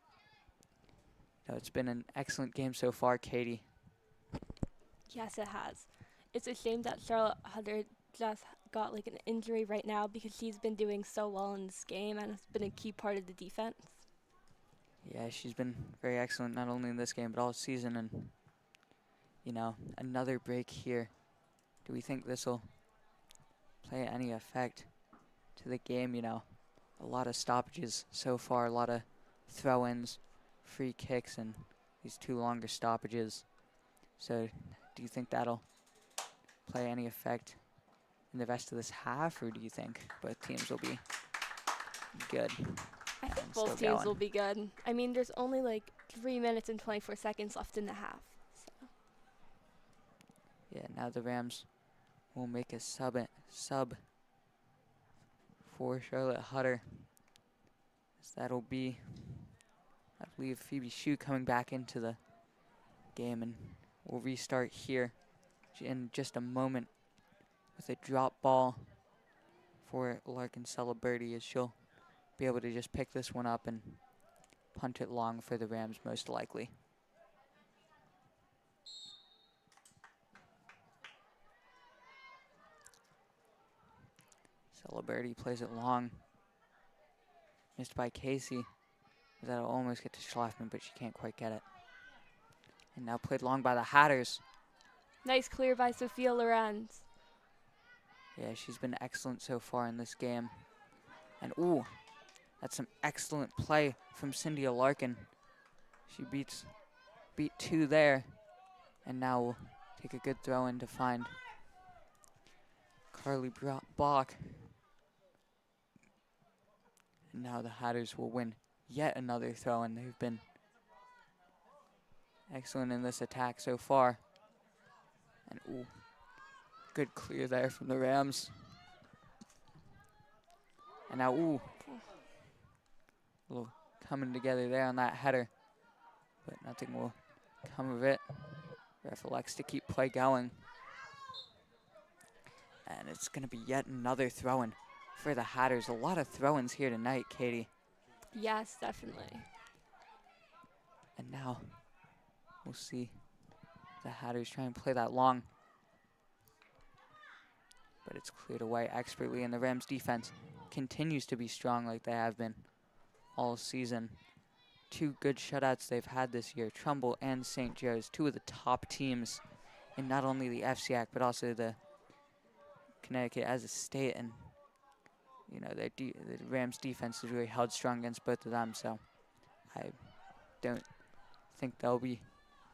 Speaker 5: You know, it's been an excellent game so far, Katie.
Speaker 6: Yes, it has. It's a shame that Charlotte Hutter just got like an injury right now, because she's been doing so well in this game and has been a key part of the defense.
Speaker 5: Yeah, she's been very excellent, not only in this game, but all season. And, you know, another break here. Do we think this will play any effect to the game? You know, a lot of stoppages so far, a lot of throw-ins, free kicks, and these 2 longer stoppages. So do you think that'll play any effect in the rest of this half, or do you think both teams will be good?
Speaker 6: I think
Speaker 5: still
Speaker 6: both teams
Speaker 5: going.
Speaker 6: will be good. I mean, there's only like 3 minutes and 24 seconds left in the half. So.
Speaker 5: Yeah, now the Rams will make a sub for Charlotte Hutter. So that'll be believe Phoebe Shue coming back into the game, and we'll restart here in just a moment with a drop ball for Larkin Celebrity, as she'll be able to just pick this one up and punt it long for the Rams most likely. Celebrity plays it long. Missed by Casey. That'll almost get to Schlafman, but she can't quite get it. And now played long by the Hatters.
Speaker 6: Nice clear by Sophia Lorenz.
Speaker 5: Yeah, she's been excellent so far in this game. And ooh, that's some excellent play from Cynthia Larkin. She beat two there. And now we'll take a good throw in to find Carly Bach. And now the Hatters will win yet another throw, and they've been excellent in this attack so far. And ooh, good clear there from the Rams. And now ooh, a little coming together there on that header, but nothing will come of it. Ref elects to keep play going. And it's gonna be yet another throw-in for the Hatters. A lot of throw-ins here tonight, Katie.
Speaker 6: Yes, definitely.
Speaker 5: And now we'll see the Hatters try and play that long. But it's cleared away expertly, and the Rams defense continues to be strong like they have been all season. Two good shutouts they've had this year, Trumbull and St. Joe's, two of the top teams in not only the FCAC but also the Connecticut as a state. And you know, the Rams defense is really held strong against both of them, so I don't think they'll be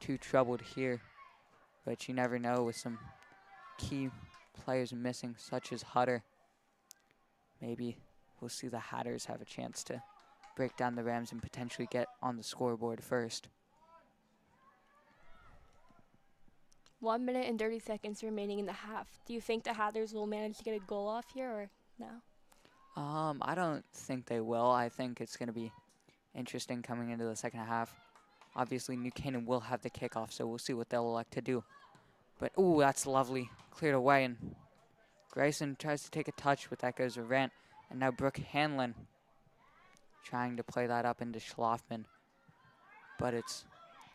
Speaker 5: too troubled here. But you never know with some key players missing, such as Hutter. Maybe we'll see the Hatters have a chance to break down the Rams and potentially get on the scoreboard first.
Speaker 6: 1 minute and 30 seconds remaining in the half. Do you think the Hatters will manage to get a goal off here or no?
Speaker 5: I don't think they will. I think it's going to be interesting coming into the second half. Obviously, New Canaan will have the kickoff, so we'll see what they'll elect to do. But, ooh, that's lovely. Cleared away, and Grayson tries to take a touch, but that goes to Rant. And now Brooke Hanlon trying to play that up into Schlafman. But it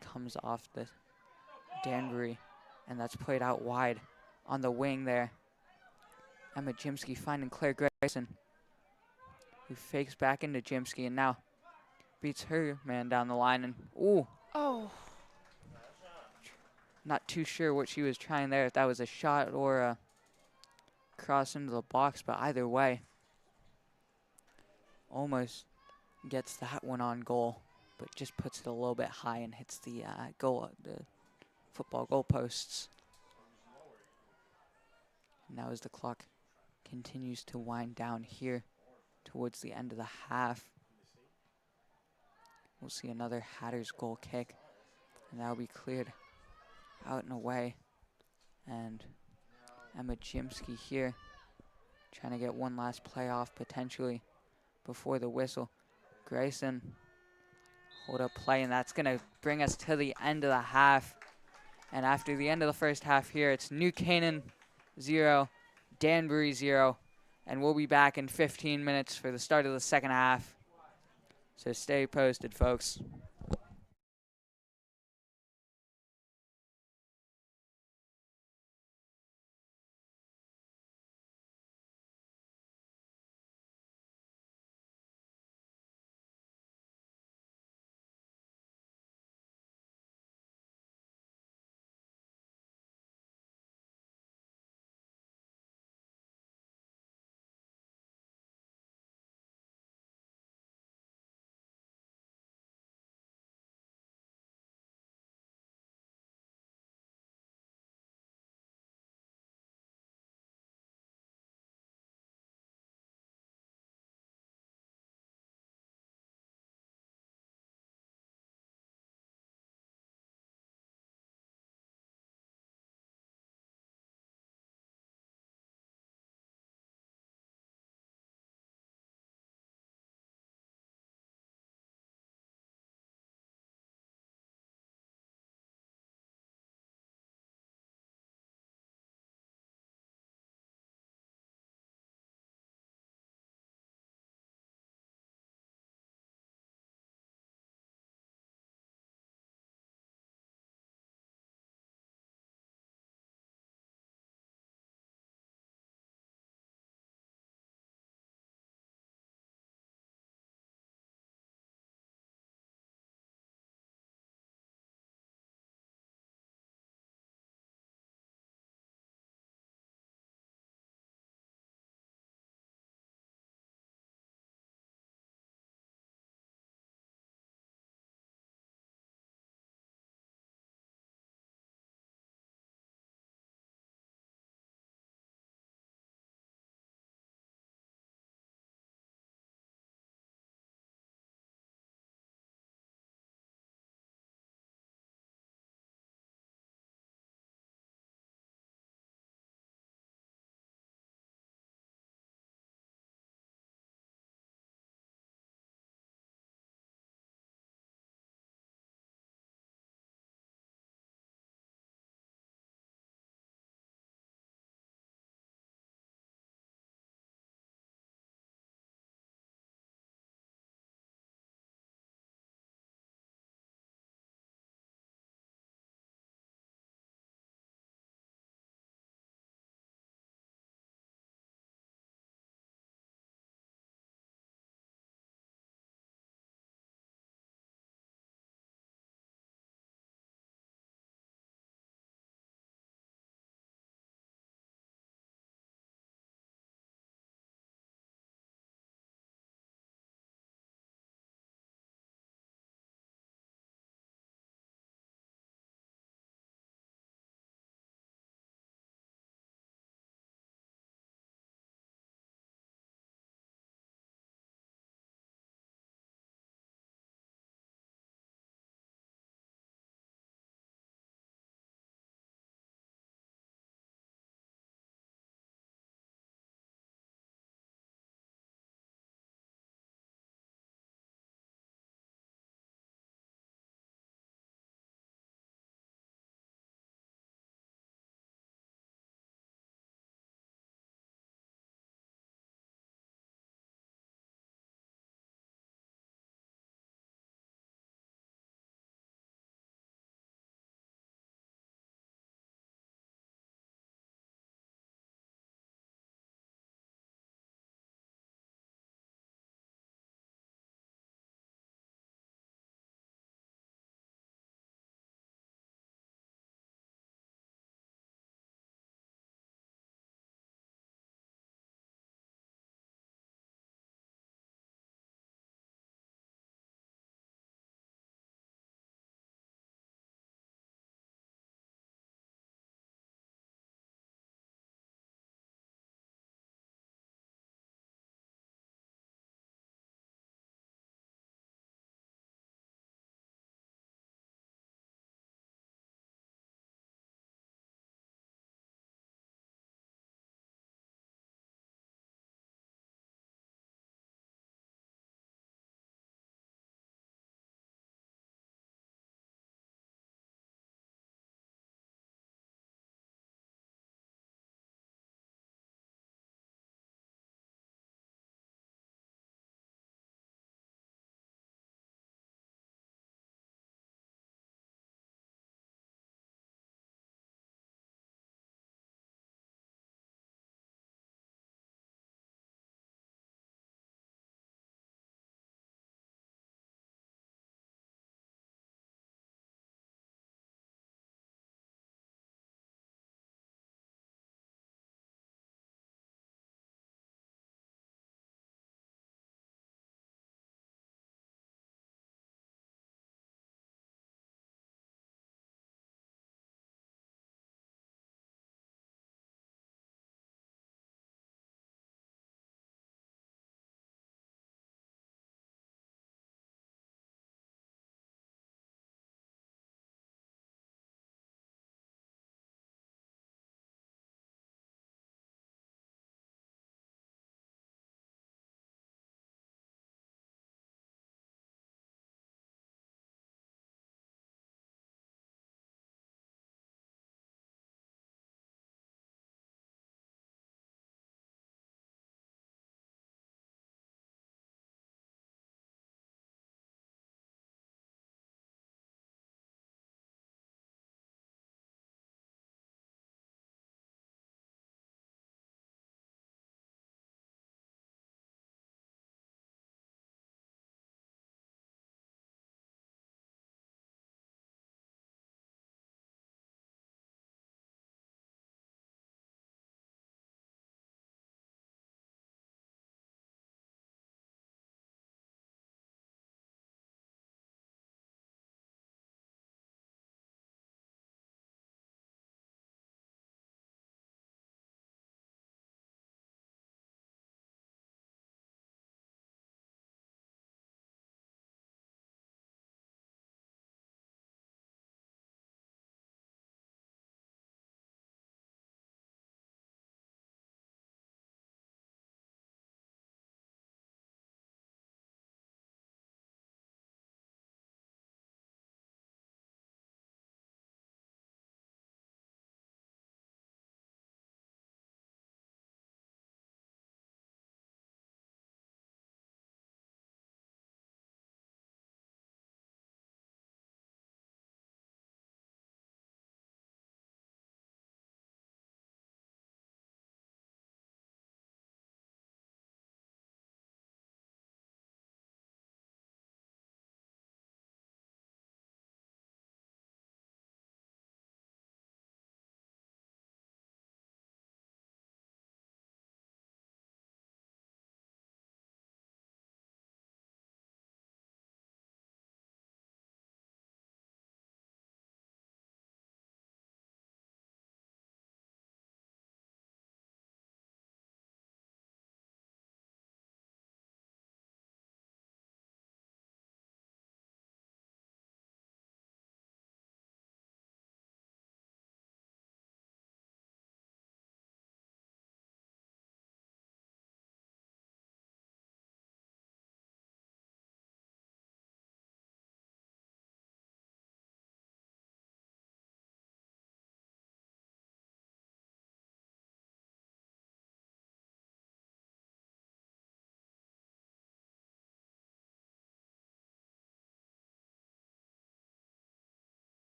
Speaker 5: comes off the Danbury, and that's played out wide on the wing there. Emma Jimsky finding Claire Grayson, who fakes back into Jimsky and now beats her man down the line. And ooh,
Speaker 6: Oh.
Speaker 5: not too sure what she was trying there, if that was a shot or a cross into the box, but either way, almost gets that one on goal, but just puts it a little bit high and hits the football goal posts. Now as the clock continues to wind down here towards the end of the half, we'll see another Hatters goal kick, and that'll be cleared out and away. And Emma Jimsky here trying to get one last play off potentially before the whistle. Grayson hold up play, and that's going to bring us to the end of the half. And after the end of the first half here, it's New Canaan 0, Danbury 0. And we'll be back in 15 minutes for the start of the second half. So stay posted, folks.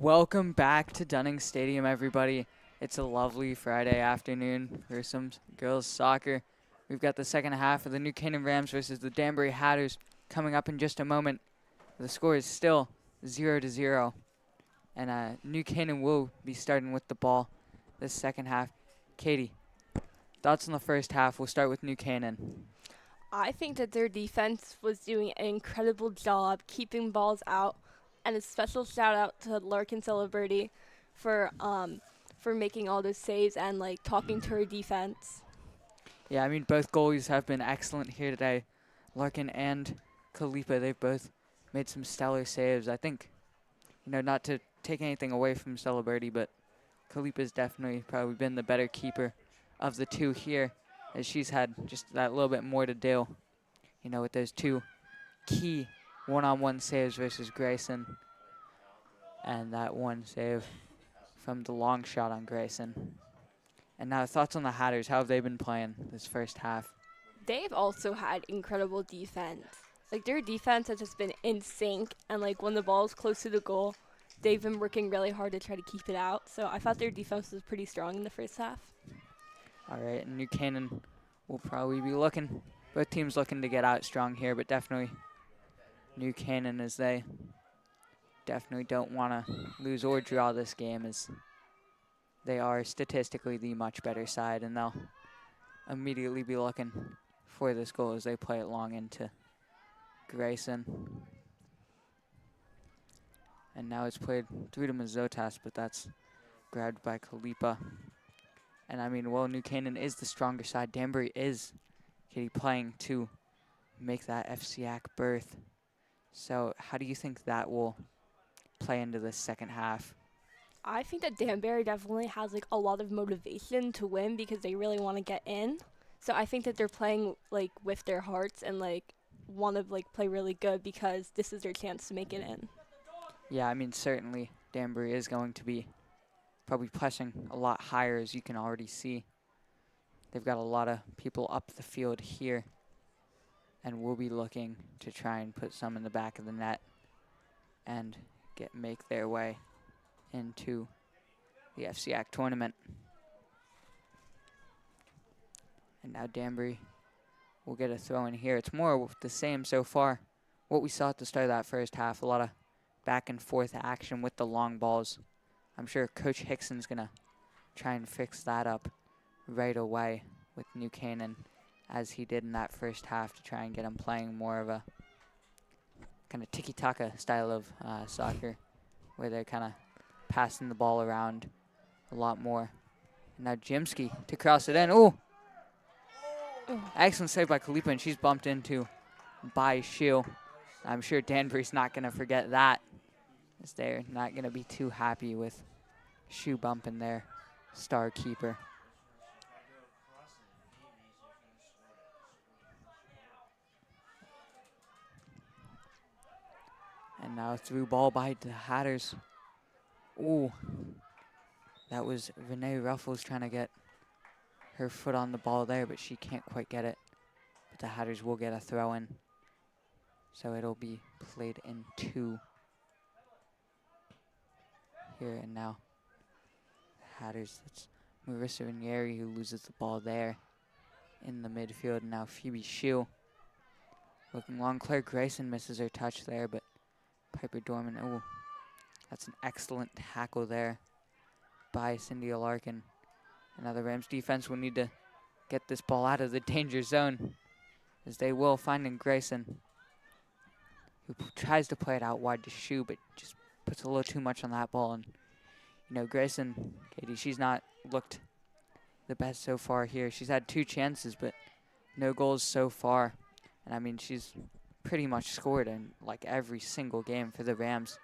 Speaker 5: Welcome back to Dunning Stadium, everybody. It's a lovely Friday afternoon for some girls soccer. We've got the second half of the New Canaan Rams versus the Danbury Hatters coming up in just a moment. The score is still 0-0, and New Canaan will be starting with the ball this second half. Katie, thoughts on the first half? We'll start with New Canaan.
Speaker 6: I think that their defense was doing an incredible job keeping balls out, and a special shout out to Larkin Celebrity for making all those saves and like talking to her defense.
Speaker 5: Yeah, I mean, both goalies have been excellent here today. Larkin and Kalipa, they've both made some stellar saves. I think, not to take anything away from Celebrity, but Kalipa's definitely probably been the better keeper of the two here, as she's had just that little bit more to do, with those two key one-on-one saves versus Grayson, and that one save from the long shot on Grayson. And now thoughts on the Hatters. How have they been playing this first half?
Speaker 6: They've also had incredible defense. Like their defense has just been in sync, and like when the ball's close to the goal, they've been working really hard to try to keep it out. So I thought their defense was pretty strong in the first half.
Speaker 5: All right, and New Canaan will probably be both teams looking to get out strong here, but definitely New Canaan, as they definitely don't want to lose or draw this game, as they are statistically the much better side, and they'll immediately be looking for this goal as they play it long into Grayson. And now it's played through to Mazotas, but that's grabbed by Kalipa. And I mean, New Canaan is the stronger side. Danbury is playing to make that FCAC berth. So how do you think that will play into the second half?
Speaker 6: I think that Danbury definitely has like a lot of motivation to win because they really want to get in. So I think that they're playing like with their hearts and like want to like play really good because this is their chance to make it in.
Speaker 5: Yeah, I mean, certainly Danbury is going to be probably pressing a lot higher, as you can already see. They've got a lot of people up the field here, and we'll be looking to try and put some in the back of the net and make their way into the FCAC tournament. And now Danbury will get a throw in here. It's more of the same so far. What we saw at the start of that first half, a lot of back and forth action with the long balls. I'm sure Coach Hickson's going to try and fix that up right away with New Canaan, as he did in that first half, to try and get him playing more of a kind of tiki-taka style of soccer, where they're kind of passing the ball around a lot more. And now Jimsky to cross it in. Ooh! Excellent save by Kalipa, and she's bumped into by Shu. I'm sure Danbury's not going to forget that, as they're not going to be too happy with Shu bumping their star keeper. And now through ball by the Hatters. Ooh. That was Renee Ruffles trying to get her foot on the ball there, but she can't quite get it. But the Hatters will get a throw in. So it'll be played in two. Here and now. Hatters, that's Marissa Ranieri who loses the ball there in the midfield. And now Phoebe Shu looking long. Claire Grayson misses her touch there, but Piper Dorman, oh, that's an excellent tackle there by Cindy Larkin. And now the Rams defense will need to get this ball out of the danger zone, as they will, finding Grayson, who tries to play it out wide to Shu, but just puts a little too much on that ball. And Grayson, Katie, she's not looked the best so far here. She's had 2 chances, but no goals so far. And I mean, she's pretty much scored in like every single game for the Rams.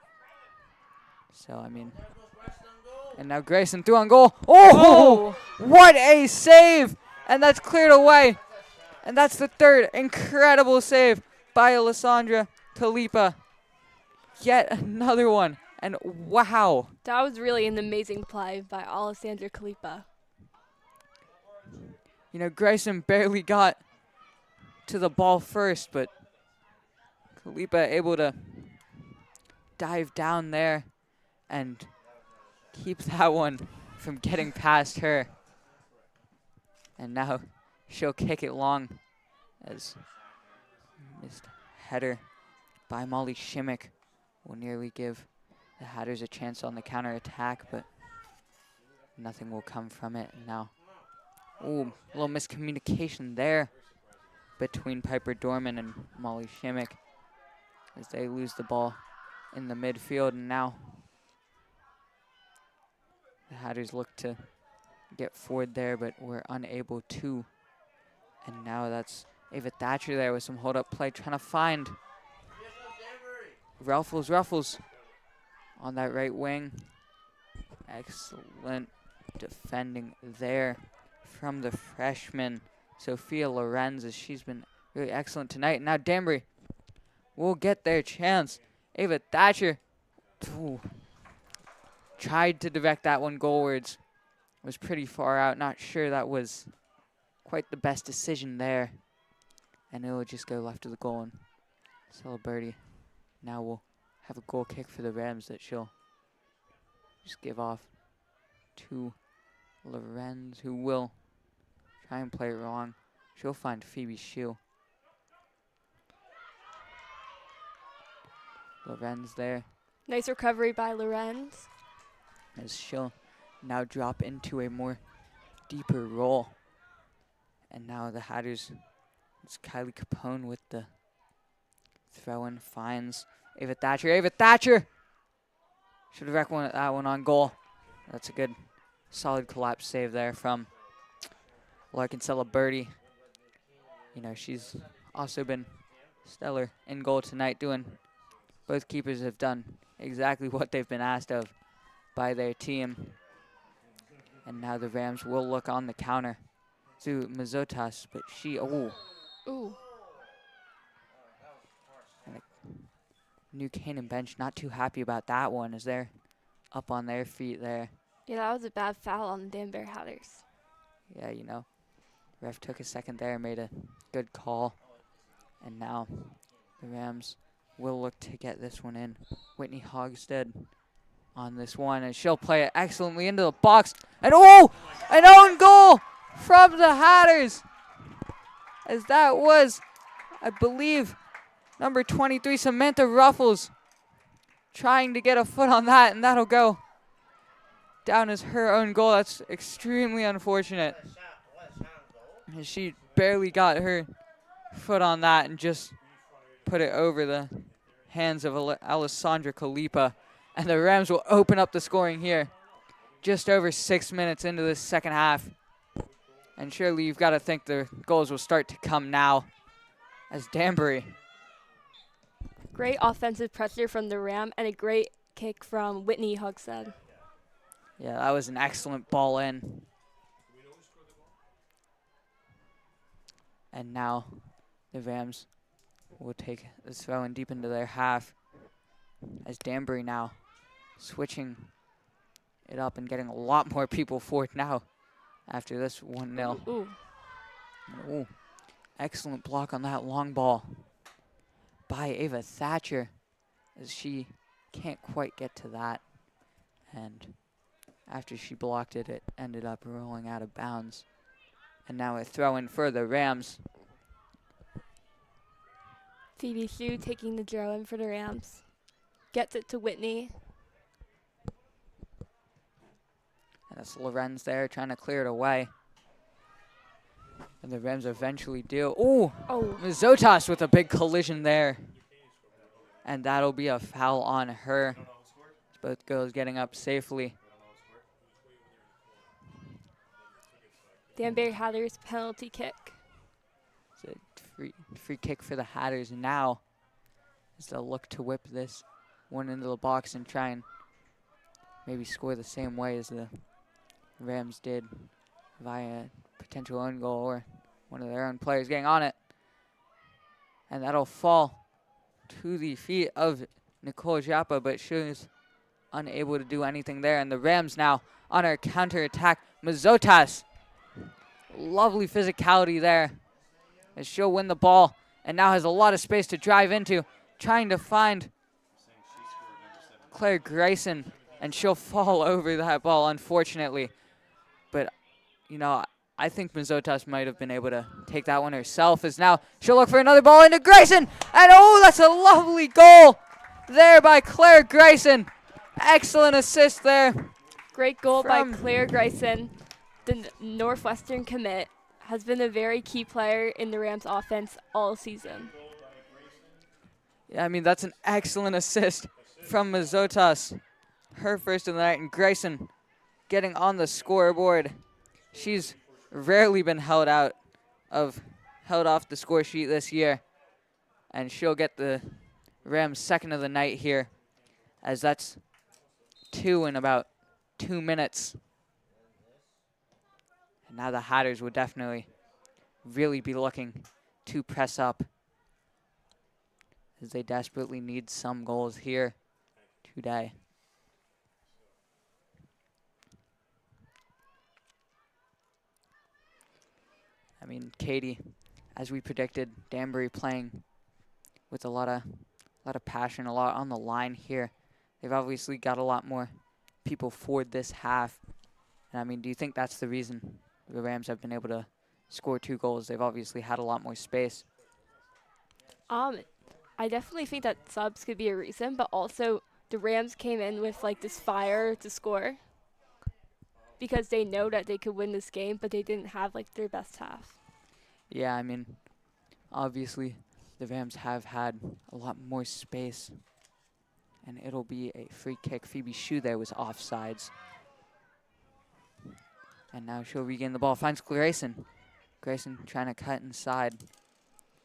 Speaker 5: So, I mean, and now Grayson through on goal. Oh, what a save! And that's cleared away. And that's the third incredible save by Alessandra Kalipa. Yet another one. And wow.
Speaker 6: That was really an amazing play by Alessandra Kalipa.
Speaker 5: Grayson barely got to the ball first, but Kalipa able to dive down there and keep that one from getting past her. And now she'll kick it long as missed header by Molly Shimmick will nearly give the Hatters a chance on the counterattack, but nothing will come from it. And now, ooh, a little miscommunication there between Piper Dorman and Molly Shimmick as they lose the ball in the midfield. And now the Hatters look to get forward there, but were unable to. And now that's Ava Thatcher there with some hold-up play, trying to find Ruffles on that right wing. Excellent defending there from the freshman, Sophia Lorenz, as she's been really excellent tonight. Now Danbury will get their chance. Ava Thatcher tried to direct that one goalwards. Was pretty far out. Not sure that was quite the best decision there. And it will just go left of the goal. And Celebrity now will have a goal kick for the Rams that she'll just give off to Lorenz, who will try and play it wrong. She'll find Phoebe Shield. Lorenz there.
Speaker 6: Nice recovery by Lorenz.
Speaker 5: As she'll now drop into a more deeper role. And now the Hatters, it's Kylie Capone with the throw-in, finds Ava Thatcher. Ava Thatcher! Should have wrecked that one on goal. That's a good, solid collapse save there from Larkin Celebrity. You know, she's also been stellar in goal tonight, both keepers have done exactly what they've been asked of by their team. And now the Rams will look on the counter to Mazotas, but she, ooh. And a New Canaan bench not too happy about that one as they're up on their feet there.
Speaker 6: Yeah, that was a bad foul on the Danbury Hatters.
Speaker 5: Yeah, you know, ref took a second there, made a good call. And now the Rams will look to get this one in. Whitney Hogstead on this one, and she'll play it excellently into the box. And oh, an own goal from the Hatters, as that was, I believe, number 23, Samantha Ruffles, trying to get a foot on that, and that'll go down as her own goal. That's extremely unfortunate. She barely got her foot on that and just put it over the hands of Alessandra Kalipa. And the Rams will open up the scoring here just over 6 minutes into this second half. And surely you've got to think the goals will start to come now as Danbury.
Speaker 6: Great offensive pressure from the Ram and a great kick from Whitney Hogstead.
Speaker 5: Yeah, that was an excellent ball in. And now the Rams will take this throw in deep into their half as Danbury now switching it up and getting a lot more people forward now after this 1-0. Ooh. Excellent block on that long ball by Ava Thatcher as she can't quite get to that. And after she blocked it, it ended up rolling out of bounds. And now a throw in for the Rams.
Speaker 6: Phoebe Hsu taking the throw in for the Rams. Gets it to Whitney.
Speaker 5: And that's Lorenz there trying to clear it away. And the Rams eventually do. Ooh! Oh, Zotas with a big collision there. And that'll be a foul on her. Both girls getting up safely.
Speaker 6: Danbury Hatters penalty kick.
Speaker 5: It's a free kick for the Hatters now as they'll look to whip this one into the box and try and maybe score the same way as the Rams did via potential own goal or one of their own players getting on it. And that'll fall to the feet of Nicole Japa, but she was unable to do anything there. And the Rams now on her counterattack. Mazotas. Lovely physicality there as she'll win the ball and now has a lot of space to drive into, trying to find Claire Grayson. and she'll fall over that ball, unfortunately. But, you know, I think Mazotas might have been able to take that one herself, as now she'll look for another ball into Grayson. And, oh, that's a lovely goal there by Claire Grayson. Excellent assist there.
Speaker 6: Great goal by
Speaker 5: From-
Speaker 6: Claire Grayson. The Northwestern commit has been a very key player in the Rams offense all season.
Speaker 5: Yeah, I mean, that's an excellent assist from Mazotas. Her first of the night, and Grayson getting on the scoreboard. She's rarely been held off the score sheet this year. And she'll get the Rams' second of the night here, as that's 2 in about 2 minutes. And now the Hatters would definitely really be looking to press up, as they desperately need some goals here today. I mean, Katie, as we predicted, Danbury playing with a lot of passion, a lot on the line here. They've obviously got a lot more people forward this half. And I mean, do you think that's the reason the Rams have been able to score 2 goals? They've obviously had a lot more space.
Speaker 6: I definitely think that subs could be a reason, but also the Rams came in with like this fire to score because they know that they could win this game, but they didn't have like their best half.
Speaker 5: Yeah, I mean, obviously the Rams have had a lot more space. And it'll be a free kick. Phoebe Shue there was offsides. And now she'll regain the ball. Finds Grayson. Grayson trying to cut inside.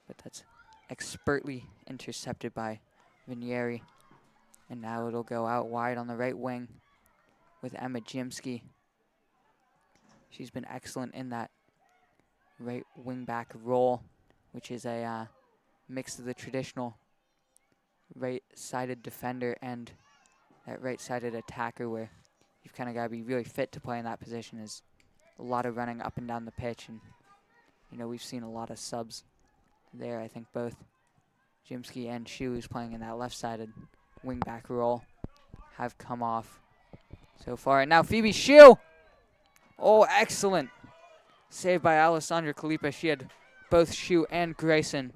Speaker 5: But that's expertly intercepted by Vinieri. And now it'll go out wide on the right wing with Emma Jimsky. She's been excellent in that right wing back role, which is a mix of the traditional right-sided defender and that right-sided attacker, where you've kind of got to be really fit to play in that position. Is a lot of running up and down the pitch, and you know, we've seen a lot of subs there. I think both Jimsky and Shue, who's playing in that left-sided wing-back role, have come off so far. And now Phoebe Shue! Oh, excellent save by Alessandra Kalipa. She had both Shue and Grayson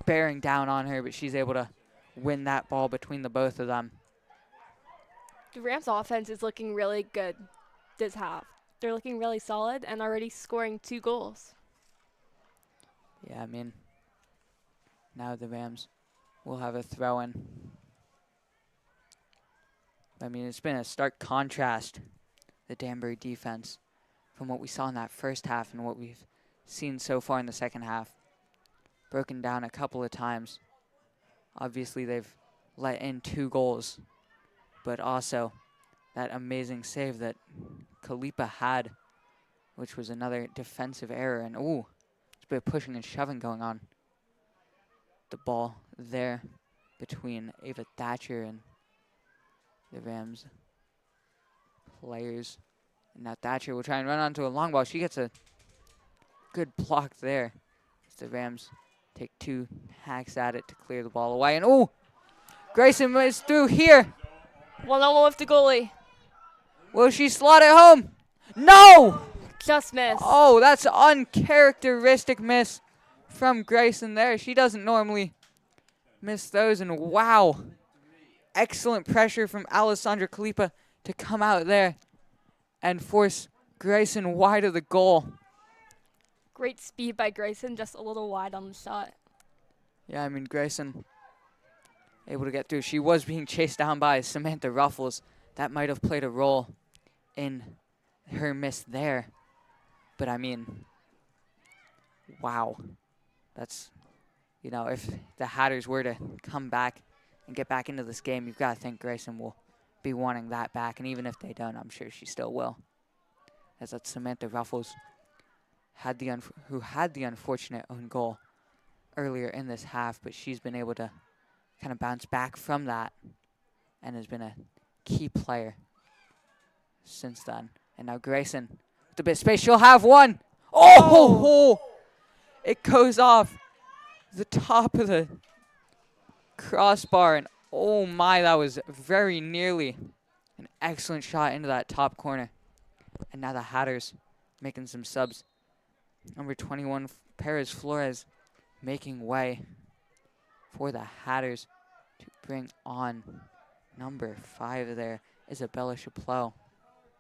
Speaker 5: bearing down on her, but she's able to win that ball between the both of them.
Speaker 6: The Rams offense is looking really good this half. They're looking really solid and already scoring 2 goals.
Speaker 5: Yeah, I mean, now the Rams will have a throw-in. I mean, it's been a stark contrast, the Danbury defense, from what we saw in that first half and what we've seen so far in the second half. Broken down a couple of times. Obviously, they've let in 2 goals, but also that amazing save that Kalipa had, which was another defensive error. And, ooh, there's a bit of pushing and shoving going on. The ball there between Ava Thatcher and the Rams players. And now Thatcher will try and run onto a long ball. She gets a good block there. The Rams take 2 hacks at it to clear the ball away. And, ooh, Grayson is through here.
Speaker 6: 1-on-1 with the goalie.
Speaker 5: Will she slot it home? No!
Speaker 6: Just missed.
Speaker 5: Oh, that's uncharacteristic miss from Grayson there. She doesn't normally miss those. And, wow, excellent pressure from Alessandra Kalipa to come out there and force Grayson wide of the goal.
Speaker 6: Great speed by Grayson, just a little wide on the shot.
Speaker 5: Yeah, I mean, Grayson able to get through. She was being chased down by Samantha Ruffles. That might have played a role in her miss there. But, I mean, wow. That's, you know, if the Hatters were to come back and get back into this game, you've got to think Grayson will be wanting that back. And even if they don't, I'm sure she still will. As that's Samantha Ruffles, who had the unfortunate own goal earlier in this half, but she's been able to kind of bounce back from that and has been a key player since then. And now Grayson with a bit of space. She'll have one. Oh! It goes off the top of the crossbar, and oh my, that was very nearly An excellent shot into that top corner. And now the Hatters making some subs. Number 21, Perez Flores, making way for the Hatters to bring on number 5 there, Isabella Chaplot.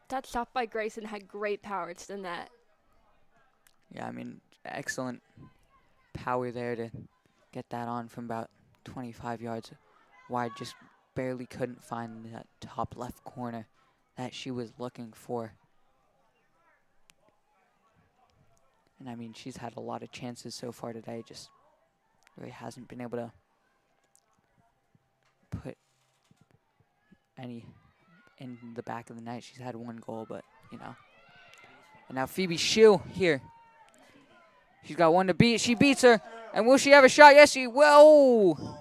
Speaker 6: That shot by Grayson had great power to the net.
Speaker 5: Yeah, I mean, excellent power there to get that on from about 25 yards wide. Just barely couldn't find that top left corner that she was looking for. And I mean, she's had a lot of chances so far today, just really hasn't been able to put any in the back of the net. She's had 1 goal, but, you know. And now Phoebe Shu here. She's got 1 to beat. She beats her. And will she have a shot? Yes, she will.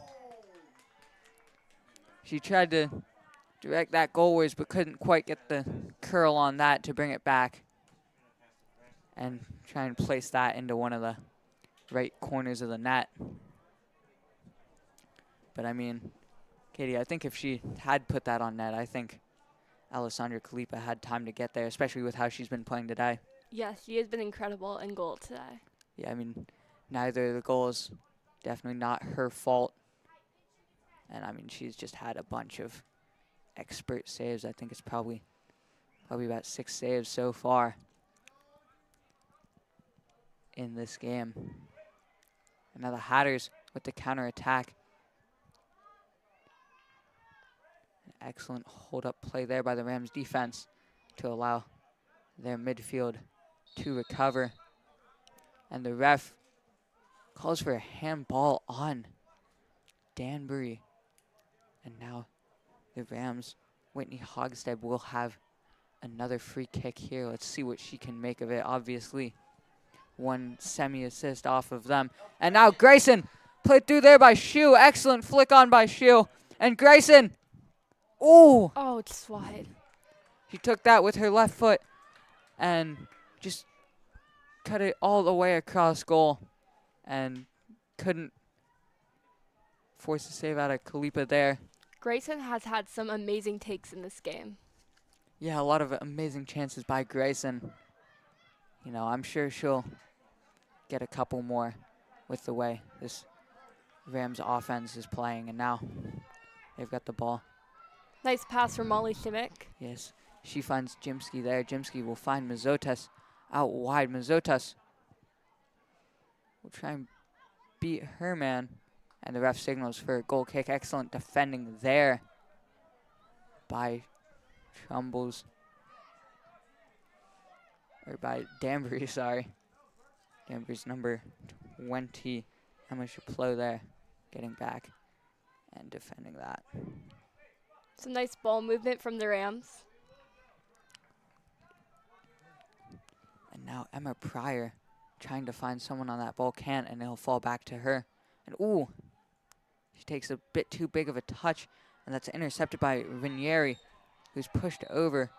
Speaker 5: She tried to direct that goalwards, but couldn't quite get the curl on that to bring it back. And try and place that into one of the right corners of the net. But I mean, Katie, I think if she had put that on net, I think Alessandra Kalipa had time to get there, especially with how she's been playing today.
Speaker 6: Yes, she has been incredible in goal today.
Speaker 5: Yeah, I mean, neither of the goals, definitely not her fault. And I mean, she's just had a bunch of expert saves. I think it's probably about 6 saves so far in this game. And now the Hatters with the counterattack. An excellent hold-up play there by the Rams defense to allow their midfield to recover. And the ref calls for a handball on Danbury. And now the Rams, Whitney Hogstead, will have another free kick here. Let's see what she can make of it. Obviously, 1 semi-assist off of them. And now Grayson, played through there by Shu. Excellent flick on by Shu. And Grayson, ooh!
Speaker 6: Oh, it's wide.
Speaker 5: She took that with her left foot and just cut it all the way across goal and couldn't force a save out of Kalipa there.
Speaker 6: Grayson has had some amazing takes in this game.
Speaker 5: Yeah, a lot of amazing chances by Grayson. You know, I'm sure she'll get a couple more with the way this Rams offense is playing. And now they've got the ball.
Speaker 6: Nice pass from Molly Simic.
Speaker 5: Yes, she finds Jimsky there. Jimsky will find Mazotas out wide. Mazotas will try and beat her man. And the ref signals for a goal kick. Excellent defending there by Trumbull's, or by Danbury, sorry. Danbury's number 20, Emma Chaplot there, getting back and defending that.
Speaker 6: Some nice ball movement from the Rams.
Speaker 5: And now Emma Pryor trying to find someone on that ball, can't, and it'll fall back to her. And ooh, she takes a bit too big of a touch, and that's intercepted by Ranieri, who's pushed over,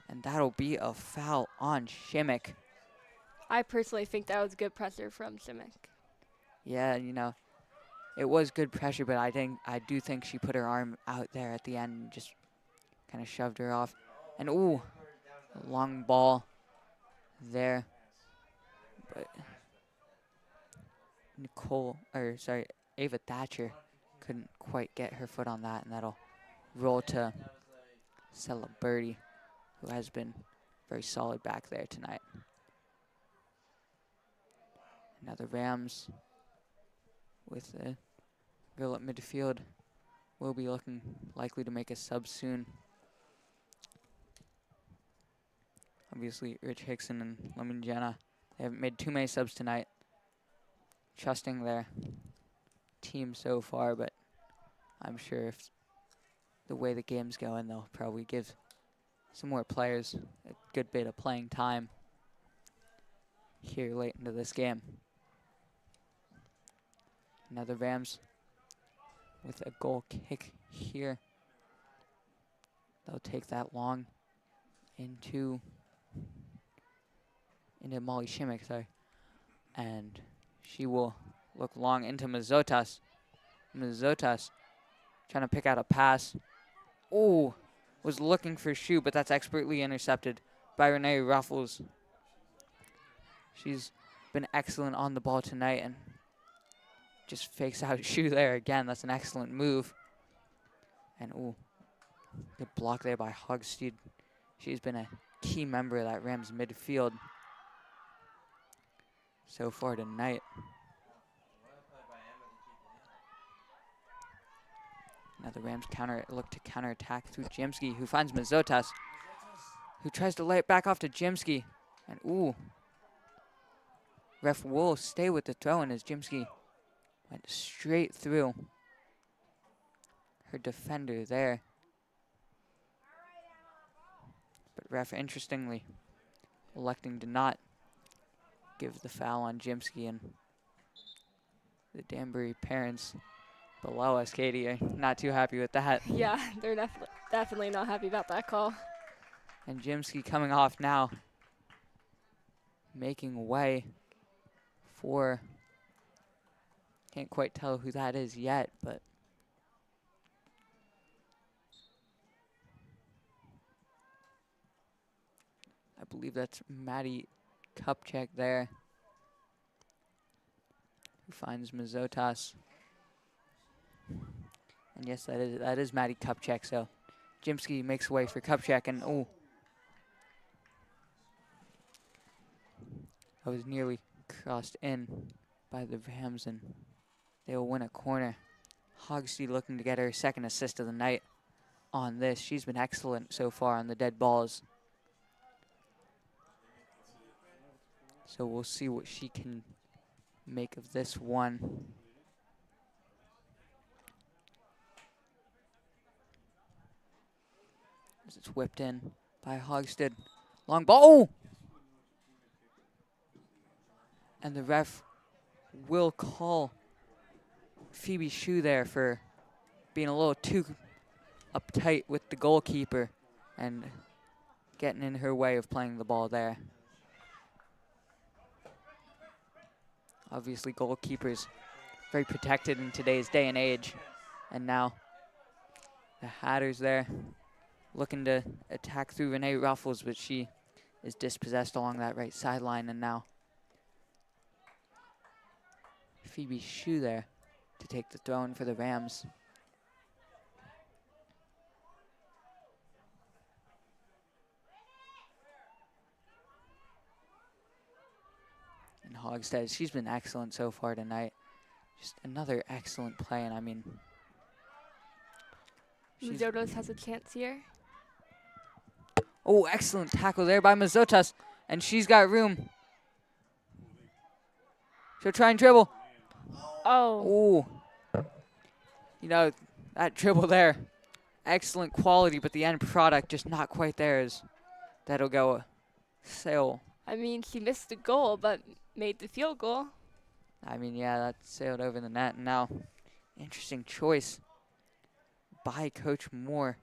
Speaker 5: and that'll be a foul on Shimmick.
Speaker 6: I personally think that was good pressure from Simic.
Speaker 5: Yeah, you know, it was good pressure, but I do think she put her arm out there at the end and just kind of shoved her off. And ooh, a long ball there, but Ava Thatcher couldn't quite get her foot on that, and that'll roll to Celebrity, who has been very solid back there tonight. Now the Rams with the girl at midfield will be looking likely to make a sub soon. Obviously, Rich Hickson and Lemon Jenna, they haven't made too many subs tonight. Trusting their team so far, but I'm sure if the way the game's going, they'll probably give some more players a good bit of playing time here late into this game. Now the Rams with a goal kick here. They'll take that long into Molly Shimmick, sorry. And she will look long into Mazotas. Mazotas trying to pick out a pass. Ooh, was looking for Shu, but that's expertly intercepted by Renee Ruffles. She's been excellent on the ball tonight and just fakes out Shu there again. That's an excellent move. And ooh, good block there by Hogstead. She's been a key member of that Rams midfield so far tonight. Now the Rams look to counterattack through Jimsky, who finds Mazotas, who tries to lay it back off to Jimsky. And ooh, ref will stay with the throw-in as Jimsky went straight through her defender there. But ref, interestingly, electing to not give the foul on Jimsky, and the Danbury parents below us, Katie, are not too happy with that.
Speaker 6: Yeah, they're definitely not happy about that call.
Speaker 5: And Jimsky coming off now, making way for, can't quite tell who that is yet, but I believe that's Maddie Kupchak there, who finds Mazotas. And yes, that is Maddie Kupchak. So Jimsky makes way for Kupchak, and oh, I was nearly crossed in by the Rams, and they will win a corner. Hogstead looking to get her second assist of the night on this. She's been excellent so far on the dead balls. So we'll see what she can make of this one. As it's whipped in by Hogstead. Long ball. Oh! And the ref will call Phoebe Shu there for being a little too uptight with the goalkeeper and getting in her way of playing the ball there. Obviously, goalkeepers very protected in today's day and age. And now the Hatters there looking to attack through Renee Ruffles, but she is dispossessed along that right sideline. And now Phoebe Shu there to take the throw-in for the Rams. And Hogstead, she's been excellent so far tonight. Just another excellent play, and I mean,
Speaker 6: Mazotas has a chance here.
Speaker 5: Oh, excellent tackle there by Mazotas, and she's got room. She'll try and dribble.
Speaker 6: Oh.
Speaker 5: Ooh. You know, that dribble there, excellent quality, but the end product just not quite there. As that'll go sail.
Speaker 6: I mean, she missed the goal, but made the field goal.
Speaker 5: I mean, yeah, that sailed over the net. And now, interesting choice by Coach Moore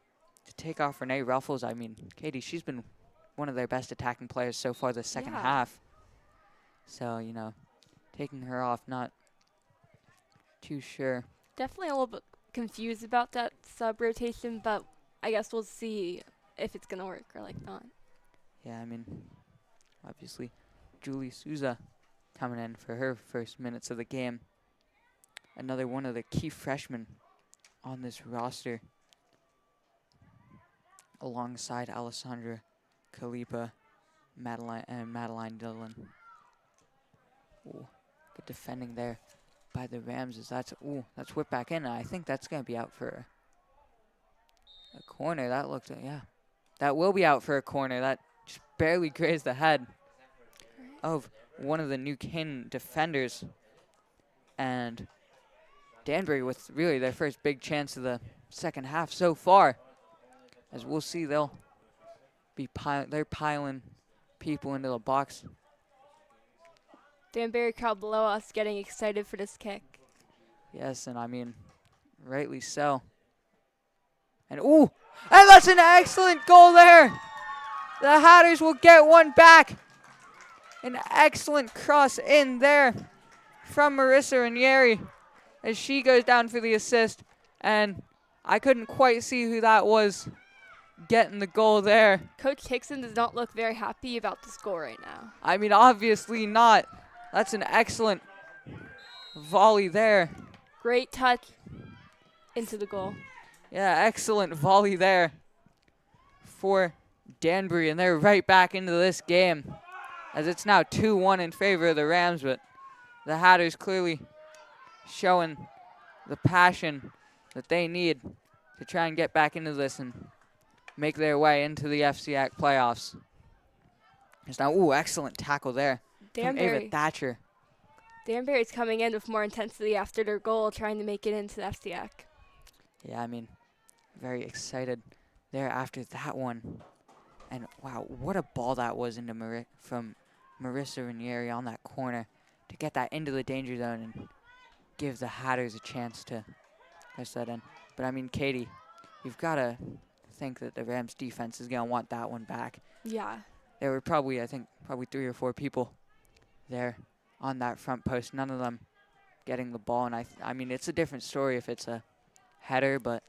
Speaker 5: to take off Renee Ruffles. I mean, Katie, she's been one of their best attacking players so far this second half. So, you know, taking her off, not too sure.
Speaker 6: Definitely a little bit confused about that sub rotation, but I guess we'll see if it's going to work or like not.
Speaker 5: Yeah, I mean, obviously, Julie Souza coming in for her first minutes of the game. Another one of the key freshmen on this roster, alongside Alessandra Kalipa, Madeline Dillon. Ooh, good defending there by the Rams as that's whipped back in. I think that's going to be out for a corner. That looked, yeah, that will be out for a corner. That just barely grazed the head of one of the New Canaan defenders. And Danbury with really their first big chance of the second half so far. As we'll see, they'll be they're piling people into the box.
Speaker 6: Danbury crowd below us getting excited for this kick.
Speaker 5: Yes, and I mean, rightly so. And ooh, and that's an excellent goal there. The Hatters will get one back. An excellent cross in there from Marissa Ranieri as she goes down for the assist. And I couldn't quite see who that was getting the goal there.
Speaker 6: Coach Hickson does not look very happy about the score right now.
Speaker 5: I mean, obviously not. That's an excellent volley there.
Speaker 6: Great touch into the goal.
Speaker 5: Yeah, excellent volley there for Danbury, and they're right back into this game as it's now 2-1 in favor of the Rams, but the Hatters clearly showing the passion that they need to try and get back into this and make their way into the FCAC playoffs. There's now, ooh, excellent tackle there from Ava Thatcher.
Speaker 6: Danbury's coming in with more intensity after their goal, trying to make it into the FCAC.
Speaker 5: Yeah, I mean, very excited there after that one. And wow, what a ball that was into from Marissa Ranieri on that corner to get that into the danger zone and give the Hatters a chance to push that in. But I mean, Katie, you've got to think that the Rams defense is going to want that one back.
Speaker 6: Yeah.
Speaker 5: There were probably 3 or 4 people there on that front post, none of them getting the ball. And I mean, it's a different story if it's a header, but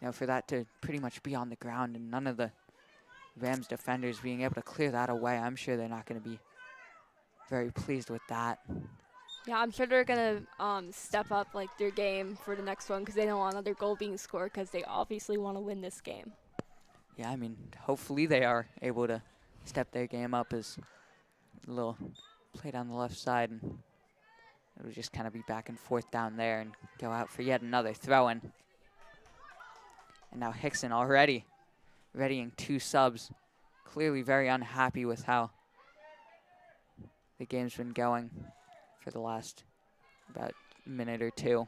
Speaker 5: you know, for that to pretty much be on the ground and none of the Rams defenders being able to clear that away, I'm sure they're not going to be very pleased with that.
Speaker 6: Yeah, I'm sure they're going to step up like their game for the next one because they don't want another goal being scored because they obviously want to win this game.
Speaker 5: Yeah, I mean, hopefully they are able to step their game up as a little play down the left side, and it'll just kind of be back and forth down there and go out for yet another throw-in. And now Hickson already readying 2 subs, clearly very unhappy with how the game's been going for the last about minute or 2.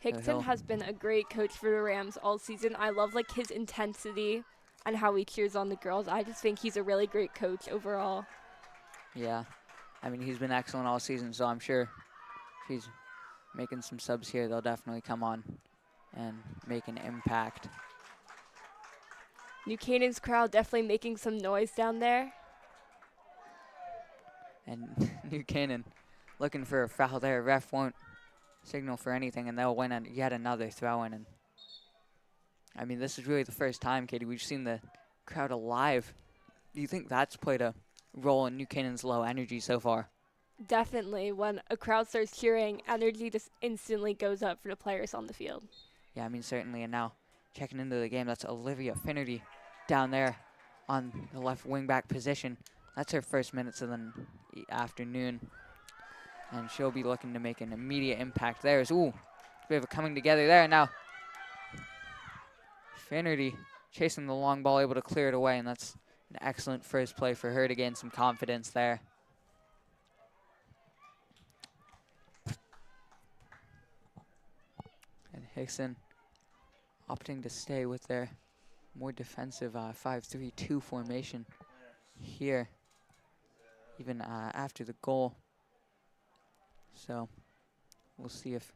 Speaker 6: Hickson has been a great coach for the Rams all season. I love like his intensity and how he cheers on the girls. I just think he's a really great coach overall.
Speaker 5: Yeah, I mean, he's been excellent all season, so I'm sure if he's making some subs here, they'll definitely come on and make an impact.
Speaker 6: New Canaan's crowd definitely making some noise down there.
Speaker 5: And New Canaan looking for a foul there. Ref won't signal for anything, and they'll win yet another throw-in. And I mean, this is really the first time, Katie, we've seen the crowd alive. Do you think that's played a role in New Canaan's low energy so far?
Speaker 6: Definitely. When a crowd starts cheering, energy just instantly goes up for the players on the field.
Speaker 5: Yeah, I mean, certainly. And now checking into the game, that's Olivia Finnerty down there on the left wing-back position. That's her first minutes of the afternoon. And she'll be looking to make an immediate impact there. Ooh, we have a coming together there. Now, Finnerty chasing the long ball, able to clear it away, and that's an excellent first play for her to gain some confidence there. And Hickson opting to stay with their more defensive 5-3-2 formation here, even after the goal. So we'll see if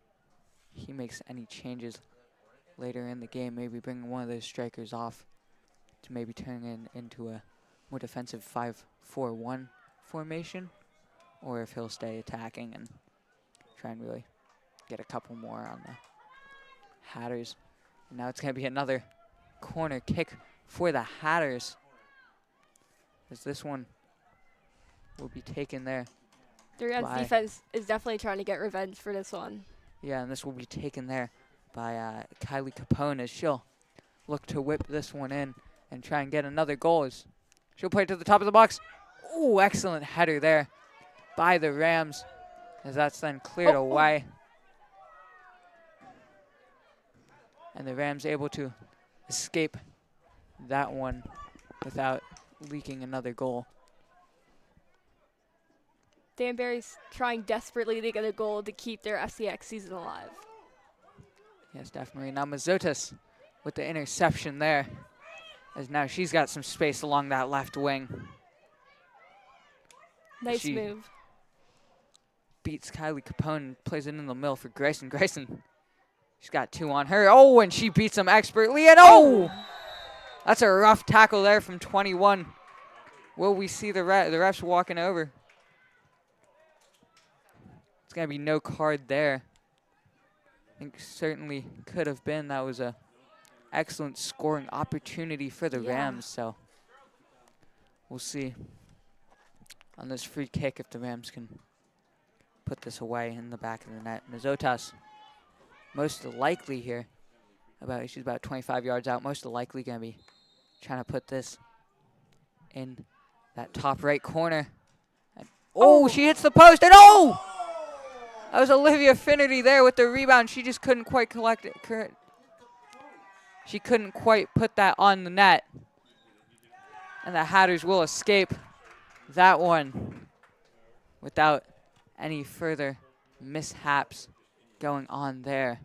Speaker 5: he makes any changes later in the game, maybe bringing one of those strikers off to maybe turn it into a more defensive 5-4-1 formation, or if he'll stay attacking and try and really get a couple more on the Hatters. And now it's going to be another corner kick for the Hatters, as this one will be taken there.
Speaker 6: The Rams defense is definitely trying to get revenge for this one.
Speaker 5: Yeah, and this will be taken there by Kylie Capone, as she'll look to whip this one in and try and get another goal. As she'll play it to the top of the box. Ooh, excellent header there by the Rams, as that's then cleared away. And the Rams able to escape that one without leaking another goal.
Speaker 6: Danbury's trying desperately to get a goal to keep their FCX season alive.
Speaker 5: Yes, definitely. Now Mazotas with the interception there, as now she's got some space along that left wing.
Speaker 6: Nice move.
Speaker 5: Beats Kylie Capone and plays it in the middle for Grayson. Grayson, she's got 2 on her. Oh, and she beats him expertly. And oh, that's a rough tackle there from 21. Will we see the refs walking over? It's going to be no card there. I think certainly could have been. That was a excellent scoring opportunity for the
Speaker 6: Yeah.
Speaker 5: Rams. So we'll see on this free kick if the Rams can put this away in the back of the net. Mizotas, most likely here, she's about 25 yards out, most likely going to be trying to put this in that top right corner. And she hits the post, and that was Olivia Finnerty there with the rebound. She just couldn't quite collect it. She couldn't quite put that on the net. And the Hatters will escape that one without any further mishaps going on there.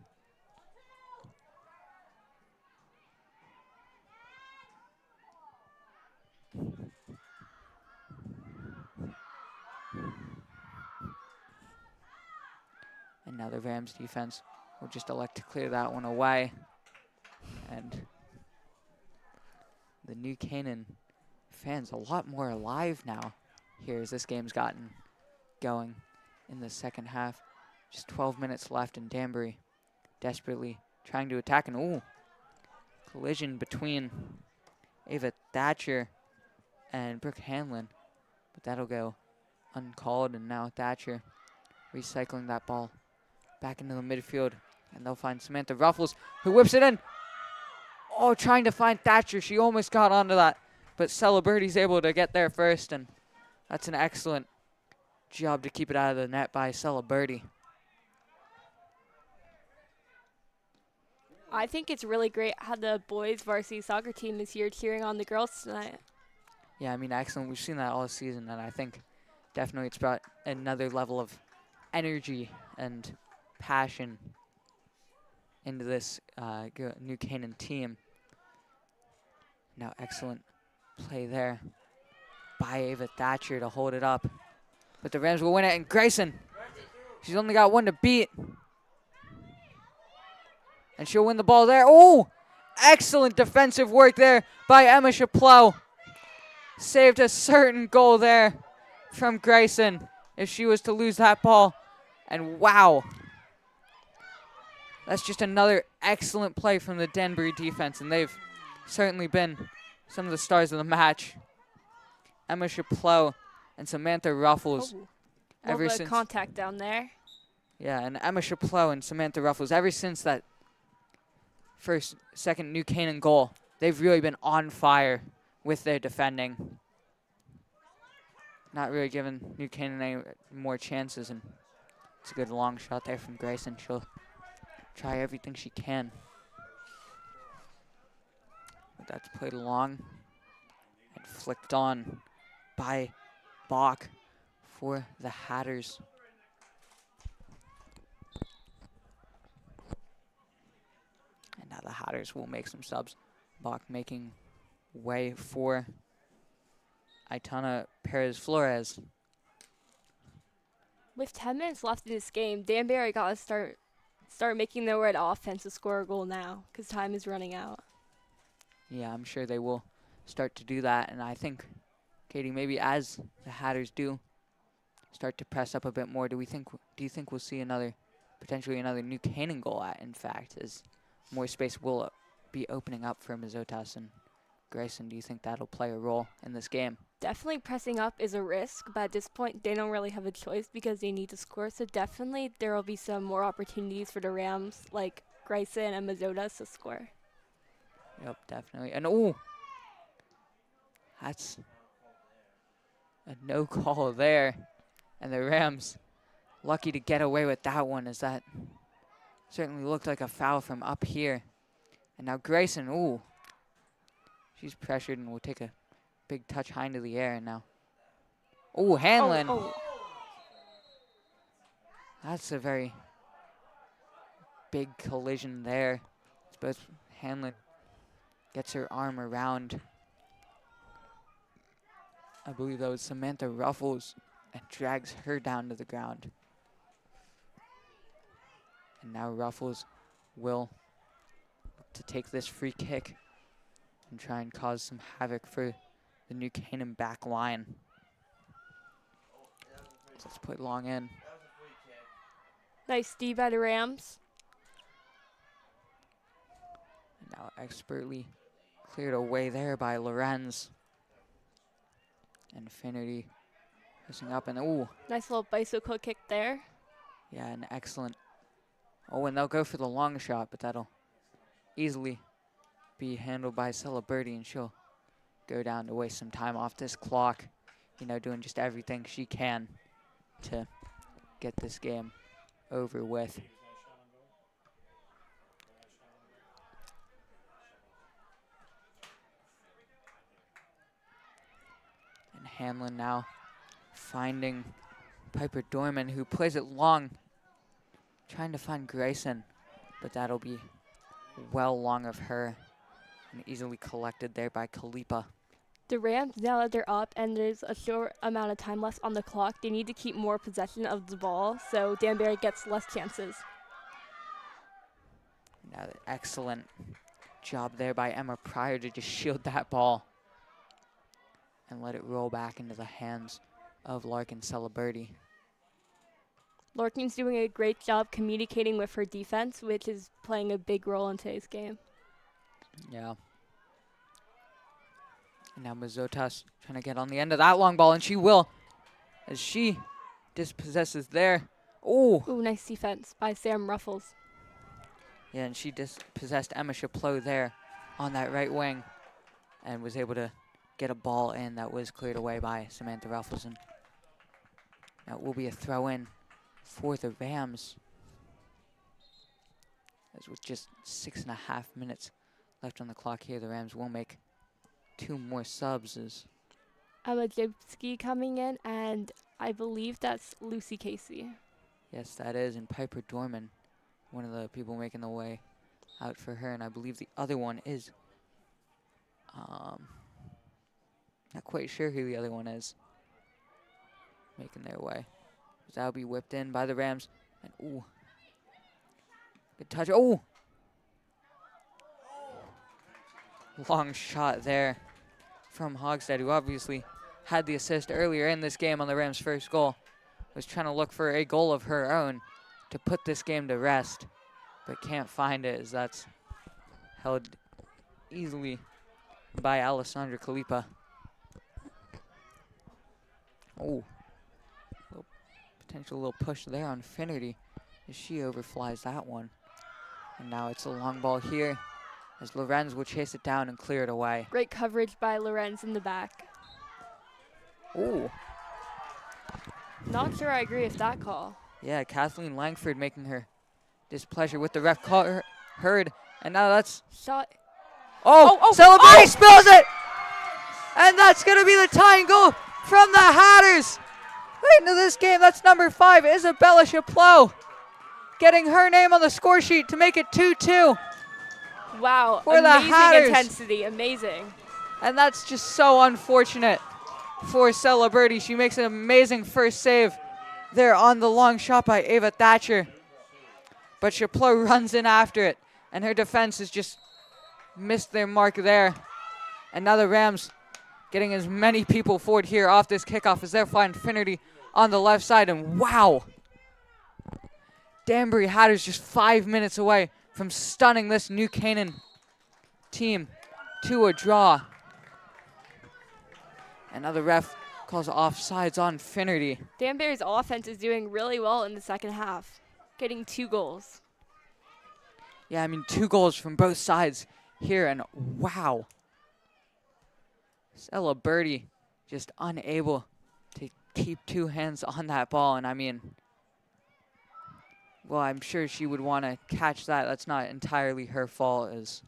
Speaker 5: And now the Rams defense will just elect to clear that one away. And the New Canaan fans a lot more alive now here as this game's gotten going in the second half. Just 12 minutes left, and Danbury desperately trying to attack. And collision between Ava Thatcher and Brooke Hanlon. But that'll go uncalled, and now Thatcher recycling that ball back into the midfield. And they'll find Samantha Ruffles, who whips it in. Trying to find Thatcher. She almost got onto that, but Celebrity's able to get there first, and that's an excellent job to keep it out of the net by Celebrity.
Speaker 6: I think it's really great how the boys varsity soccer team is here cheering on the girls tonight.
Speaker 5: Yeah, I mean, excellent. We've seen that all season, and I think definitely it's brought another level of energy and passion into this New Canaan team. Now, excellent play there by Ava Thatcher to hold it up. But the Rams will win it, and Grayson, she's only got one to beat. And she'll win the ball there. Excellent defensive work there by Emma Chaplow. Saved a certain goal there from Grayson if she was to lose that ball. And wow, that's just another excellent play from the Danbury defense, and they've certainly been some of the stars of the match. Emma Chaplow and Samantha Ruffles.
Speaker 6: Ever since contact down there.
Speaker 5: Yeah, and Emma Chaplow and Samantha Ruffles, ever since that second New Canaan goal, they've really been on fire with their defending. Not really giving New Canaan any more chances, and it's a good long shot there from Grayson. She'll try everything she can. But that's played along and flicked on by Bach for the Hatters. And now the Hatters will make some subs. Bach making way for Aitana Perez-Flores.
Speaker 6: With 10 minutes left in this game, Danbury got to start making their way to offense to score a goal now, because time is running out. Yeah,
Speaker 5: I'm sure they will start to do that, and I think, Katie, maybe as the Hatters do start to press up a bit more, do you think we'll see potentially another New Canaan goal in fact, as more space will be opening up for Mizotas and Grayson? Do you think that'll play a role in this game?
Speaker 6: Definitely pressing up is a risk, but at this point they don't really have a choice because they need to score. So definitely there will be some more opportunities for the Rams, like Grayson and Mizotas, to score.
Speaker 5: Yep, definitely. And that's a no call there. And the Rams lucky to get away with that one, as that certainly looked like a foul from up here. And now Grayson, she's pressured and will take a big touch high into the air. And now, Hanlon. That's a very big collision there. But Hanlon gets her arm around, I believe that was Samantha Ruffles, and drags her down to the ground. And now Ruffles will look to take this free kick and try and cause some havoc for the New Canaan back line. So let's put long in.
Speaker 6: Nice D by the Rams.
Speaker 5: Now expertly cleared away there by Lorenz. Infinity pushing up and ooh.
Speaker 6: Nice little bicycle kick there.
Speaker 5: Yeah, an excellent. Oh, and they'll go for the long shot, but that'll easily be handled by Celebrity, and she'll go down to waste some time off this clock. You know, doing just everything she can to get this game over with. And Hanlon now finding Piper Dorman, who plays it long, trying to find Grayson, but that'll be well long of her and easily collected there by Kalipa.
Speaker 6: The Rams, now that they're up and there's a short amount of time left on the clock, they need to keep more possession of the ball so Danbury gets less chances.
Speaker 5: Now, excellent job there by Emma Pryor to just shield that ball and let it roll back into the hands of Larkin Celebrity.
Speaker 6: Larkin's doing a great job communicating with her defense, which is playing a big role in today's game.
Speaker 5: Yeah. And now Mazotas trying to get on the end of that long ball, and she will, as she dispossesses there. Ooh.
Speaker 6: Ooh, nice defense by Sam Ruffles.
Speaker 5: Yeah, and she dispossessed Emma Chaplot there on that right wing and was able to get a ball in that was cleared away by Samantha Ruffles. And that will be a throw in for the Rams. As with just 6.5 minutes left on the clock here, the Rams will make 2 more subs. As
Speaker 6: Emma Jibsky coming in, and I believe that's Lucy Casey.
Speaker 5: yes, that is, and Piper Dorman, one of the people making the way out for her, and I believe the other one is, not quite sure who the other one is, making their way. That'll be whipped in by the Rams, and ooh, good touch, oh! Long shot there from Hogstead, who obviously had the assist earlier in this game on the Rams' first goal, was trying to look for a goal of her own to put this game to rest, but can't find it as that's held easily by Alessandra Kalipa. Oh, potential little push there on Finnerty as she overflies that one. And now it's a long ball here as Lorenz will chase it down and clear it away.
Speaker 6: Great coverage by Lorenz in the back.
Speaker 5: Ooh.
Speaker 6: Not sure I agree with that call.
Speaker 5: Yeah, Kathleen Langford making her displeasure with the ref call heard. And now that's...
Speaker 6: Shot.
Speaker 5: Celebrity spills it! And that's going to be the tying goal from the Hatters. Into this game, that's number 5, Isabella Chaplot, getting her name on the score sheet to make it 2-2.
Speaker 6: Wow,
Speaker 5: for the Hatters.
Speaker 6: Amazing intensity, amazing.
Speaker 5: And that's just so unfortunate for Celebrity. She makes an amazing first save there on the long shot by Ava Thatcher. But Chaplot runs in after it, and her defense has just missed their mark there. And now the Rams getting as many people forward here off this kickoff as they'll find Finnerty on the left side. And wow, Danbury Hatters just 5 minutes away from stunning this New Canaan team to a draw. And now the ref calls offsides on Finnerty.
Speaker 6: Danbury's offense is doing really well in the second half, getting 2 goals.
Speaker 5: Yeah, I mean, 2 goals from both sides here, and wow. Celebrity just unable to keep 2 hands on that ball, and I mean, well, I'm sure she would want to catch that. That's not entirely her fault, as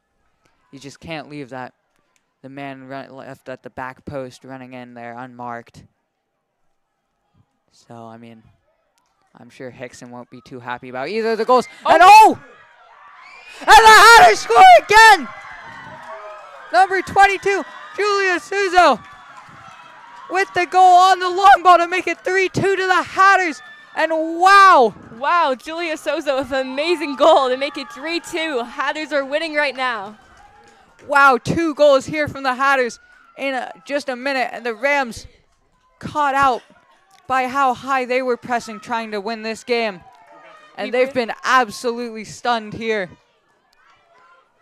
Speaker 5: you just can't leave that. The man left at the back post running in there unmarked. So, I mean, I'm sure Hickson won't be too happy about either of the goals. And and the Hatters score again! Number 22, Julia Suzo, with the goal on the long ball to make it 3-2 to the Hatters. And wow!
Speaker 6: Wow, Julia Sozo with an amazing goal to make it 3-2. Hatters are winning right now.
Speaker 5: Wow, 2 goals here from the Hatters in just a minute, and the Rams caught out by how high they were pressing trying to win this game. And they've been absolutely stunned here.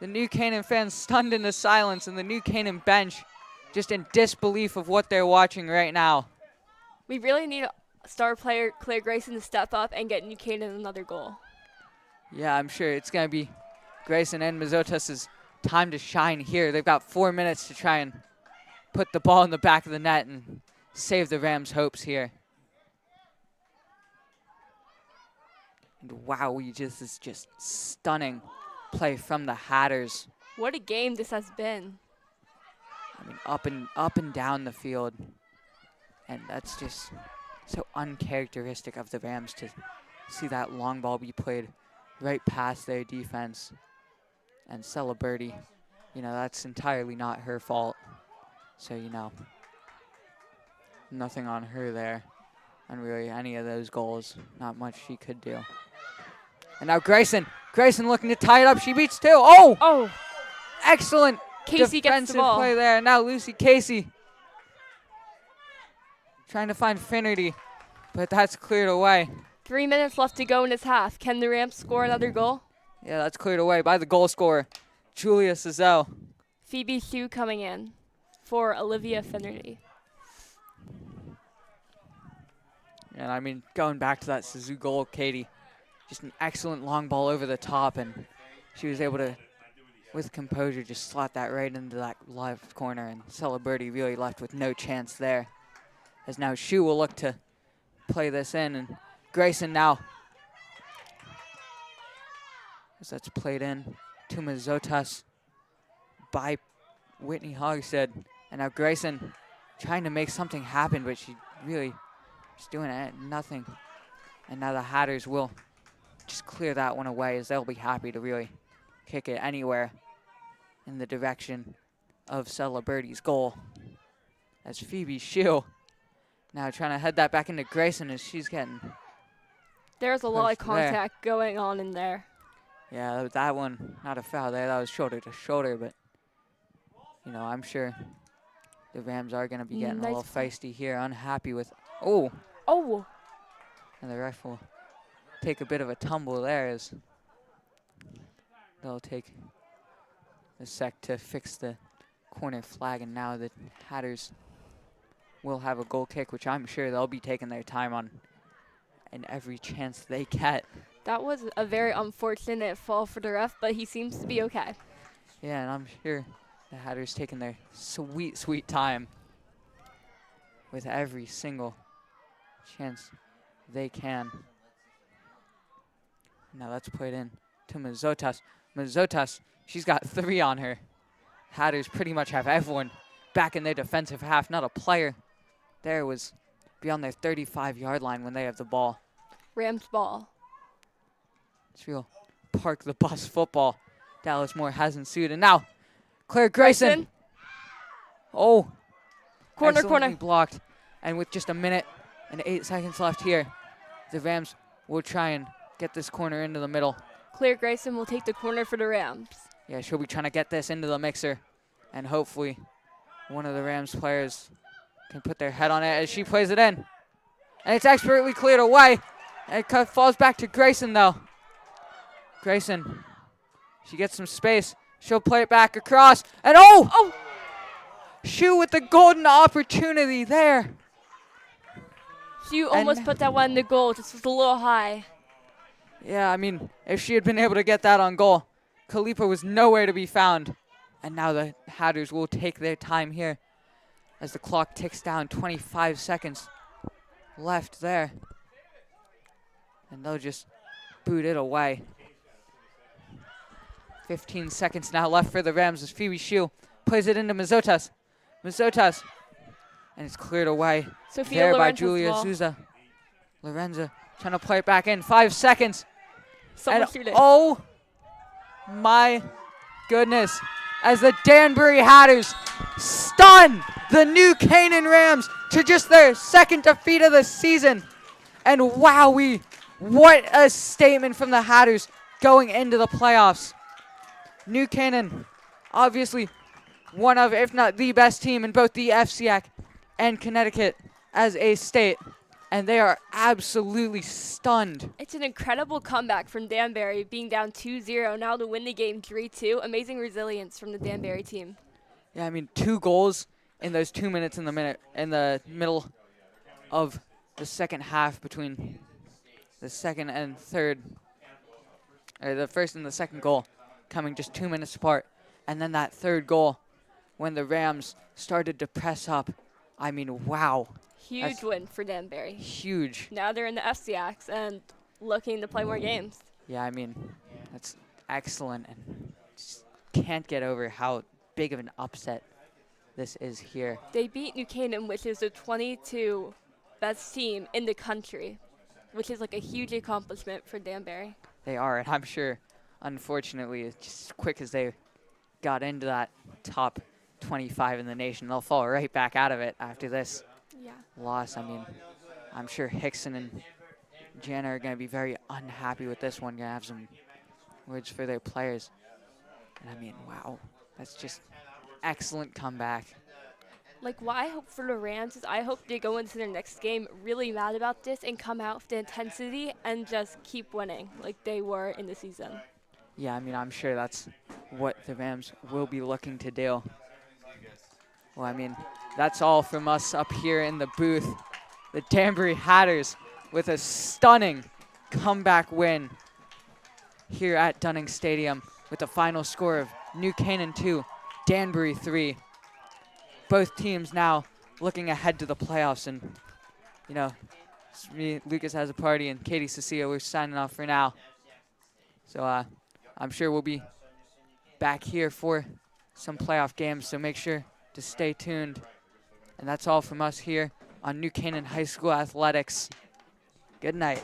Speaker 5: The New Canaan fans stunned into silence, and the New Canaan bench just in disbelief of what they're watching right now.
Speaker 6: We really need star player Claire Grayson to step up and get New Canaan another goal.
Speaker 5: Yeah, I'm sure it's going to be Grayson and Mazotas' time to shine here. They've got 4 minutes to try and put the ball in the back of the net and save the Rams' hopes here. And wow, this is just stunning play from the Hatters.
Speaker 6: What a game this has been.
Speaker 5: I mean, up and down the field. And that's just so uncharacteristic of the Rams to see that long ball be played right past their defense. And Celebrity, that's entirely not her fault. So, nothing on her there. And really any of those goals, not much she could do. And now Grayson looking to tie it up. She beats two. Oh! Excellent
Speaker 6: Casey gets
Speaker 5: defensive
Speaker 6: the ball.
Speaker 5: play there. Now Lucy Casey trying to find Finnerty, but that's cleared away.
Speaker 6: 3 minutes left to go in this half. Can the Rams score another goal?
Speaker 5: Yeah, that's cleared away by the goal scorer, Julia Cizelle.
Speaker 6: Phoebe Hsu coming in for Olivia Finnerty.
Speaker 5: And I mean, going back to that Suzu goal, Katie, just an excellent long ball over the top, and she was able to, with composure, just slot that right into that left corner, and Celebrity really left with no chance there. As now Hsu will look to play this in, and Grayson now, as that's played in to Mazotas by Whitney Hogshead. And now Grayson trying to make something happen, but she really is doing it, nothing. And now the Hatters will just clear that one away, as they'll be happy to really kick it anywhere in the direction of Celebrity's goal. As Phoebe Hsu now trying to head that back into Grayson, as she's getting
Speaker 6: There's a lot of
Speaker 5: pushed there.
Speaker 6: contact going on in there.
Speaker 5: Yeah, that one, not a foul there. That was shoulder to shoulder, but, I'm sure the Rams are going to be getting a little feisty here, unhappy with,
Speaker 6: Oh!
Speaker 5: And the ref will take a bit of a tumble there, as they'll take a sec to fix the corner flag, and now the Hatters will have a goal kick, which I'm sure they'll be taking their time on and every chance they get.
Speaker 6: That was a very unfortunate fall for the ref, but he seems to be okay.
Speaker 5: Yeah, and I'm sure the Hatters taking their sweet, sweet time with every single chance they can. Now that's played in to Mazotas. Mazotas, she's got 3 on her. Hatters pretty much have everyone back in their defensive half. Not a player there was beyond their 35-yard line when they have the ball.
Speaker 6: Rams ball.
Speaker 5: It's real park the bus football. Dallas Moore has ensued. And now Claire Grayson. Oh.
Speaker 6: Corner.
Speaker 5: Excellently blocked. And with just a minute and 8 seconds left here, the Rams will try and get this corner into the middle.
Speaker 6: Claire Grayson will take the corner for the Rams.
Speaker 5: Yeah, she'll be trying to get this into the mixer. And hopefully one of the Rams players can put their head on it as she plays it in. And it's expertly cleared away. And it falls back to Grayson, though. Grayson, she gets some space. She'll play it back across. And oh! Hsu with the golden opportunity there.
Speaker 6: Hsu almost put that one in the goal, just was a little high.
Speaker 5: Yeah, I mean, if she had been able to get that on goal, Khalifa was nowhere to be found. And now the Hatters will take their time here as the clock ticks down. 25 seconds left there. And they'll just boot it away. 15 seconds now left for the Rams as Phoebe Hsu plays it into Mazotas. Mazotas. And it's cleared away
Speaker 6: Sophia
Speaker 5: there by
Speaker 6: Lorenzo's
Speaker 5: Julia
Speaker 6: ball.
Speaker 5: Souza. Lorenza trying to play it back in. 5 seconds.
Speaker 6: Someone
Speaker 5: And
Speaker 6: shoot it.
Speaker 5: oh my goodness. As the Danbury Hatters stun the New Canaan Rams to just their second defeat of the season. And wowee, what a statement from the Hatters going into the playoffs. New Canaan, obviously one of, if not the best team in both the FCAC and Connecticut as a state. and they are absolutely stunned.
Speaker 6: It's an incredible comeback from Danbury, being down 2-0, now to win the game 3-2. Amazing resilience from the Danbury team.
Speaker 5: Yeah, I mean, 2 goals in those 2 minutes in the middle of the second half between the second and third, or the first and the second goal coming just 2 minutes apart. And then that third goal when the Rams started to press up. I mean, wow.
Speaker 6: Huge win for Danbury.
Speaker 5: Huge.
Speaker 6: Now they're in the FCX and looking to play more games.
Speaker 5: Yeah, I mean, that's excellent, and just can't get over how big of an upset this is here.
Speaker 6: They beat New Canaan, which is the 22 best team in the country, which is like a huge accomplishment for Danbury.
Speaker 5: They are, and I'm sure, unfortunately, just as quick as they got into that top 25 in the nation, they'll fall right back out of it after this
Speaker 6: Yeah.
Speaker 5: loss. I mean, I'm sure Hickson and Jana are going to be very unhappy with this one, going to have some words for their players. And I mean, wow, that's just excellent comeback.
Speaker 6: Like, what I hope for the Rams is I hope they go into their next game really mad about this and come out with the intensity and just keep winning like they were in the season.
Speaker 5: Yeah, I mean, I'm sure that's what the Rams will be looking to do. Well, I mean, that's all from us up here in the booth. The Danbury Hatters with a stunning comeback win here at Dunning Stadium with a final score of New Canaan 2, Danbury 3. Both teams now looking ahead to the playoffs, and, you know, me, Lucas has a party, and Katie Cecilia, we're signing off for now. So I'm sure we'll be back here for some playoff games, so make sure to stay tuned. And that's all from us here on New Canaan High School Athletics. Good night.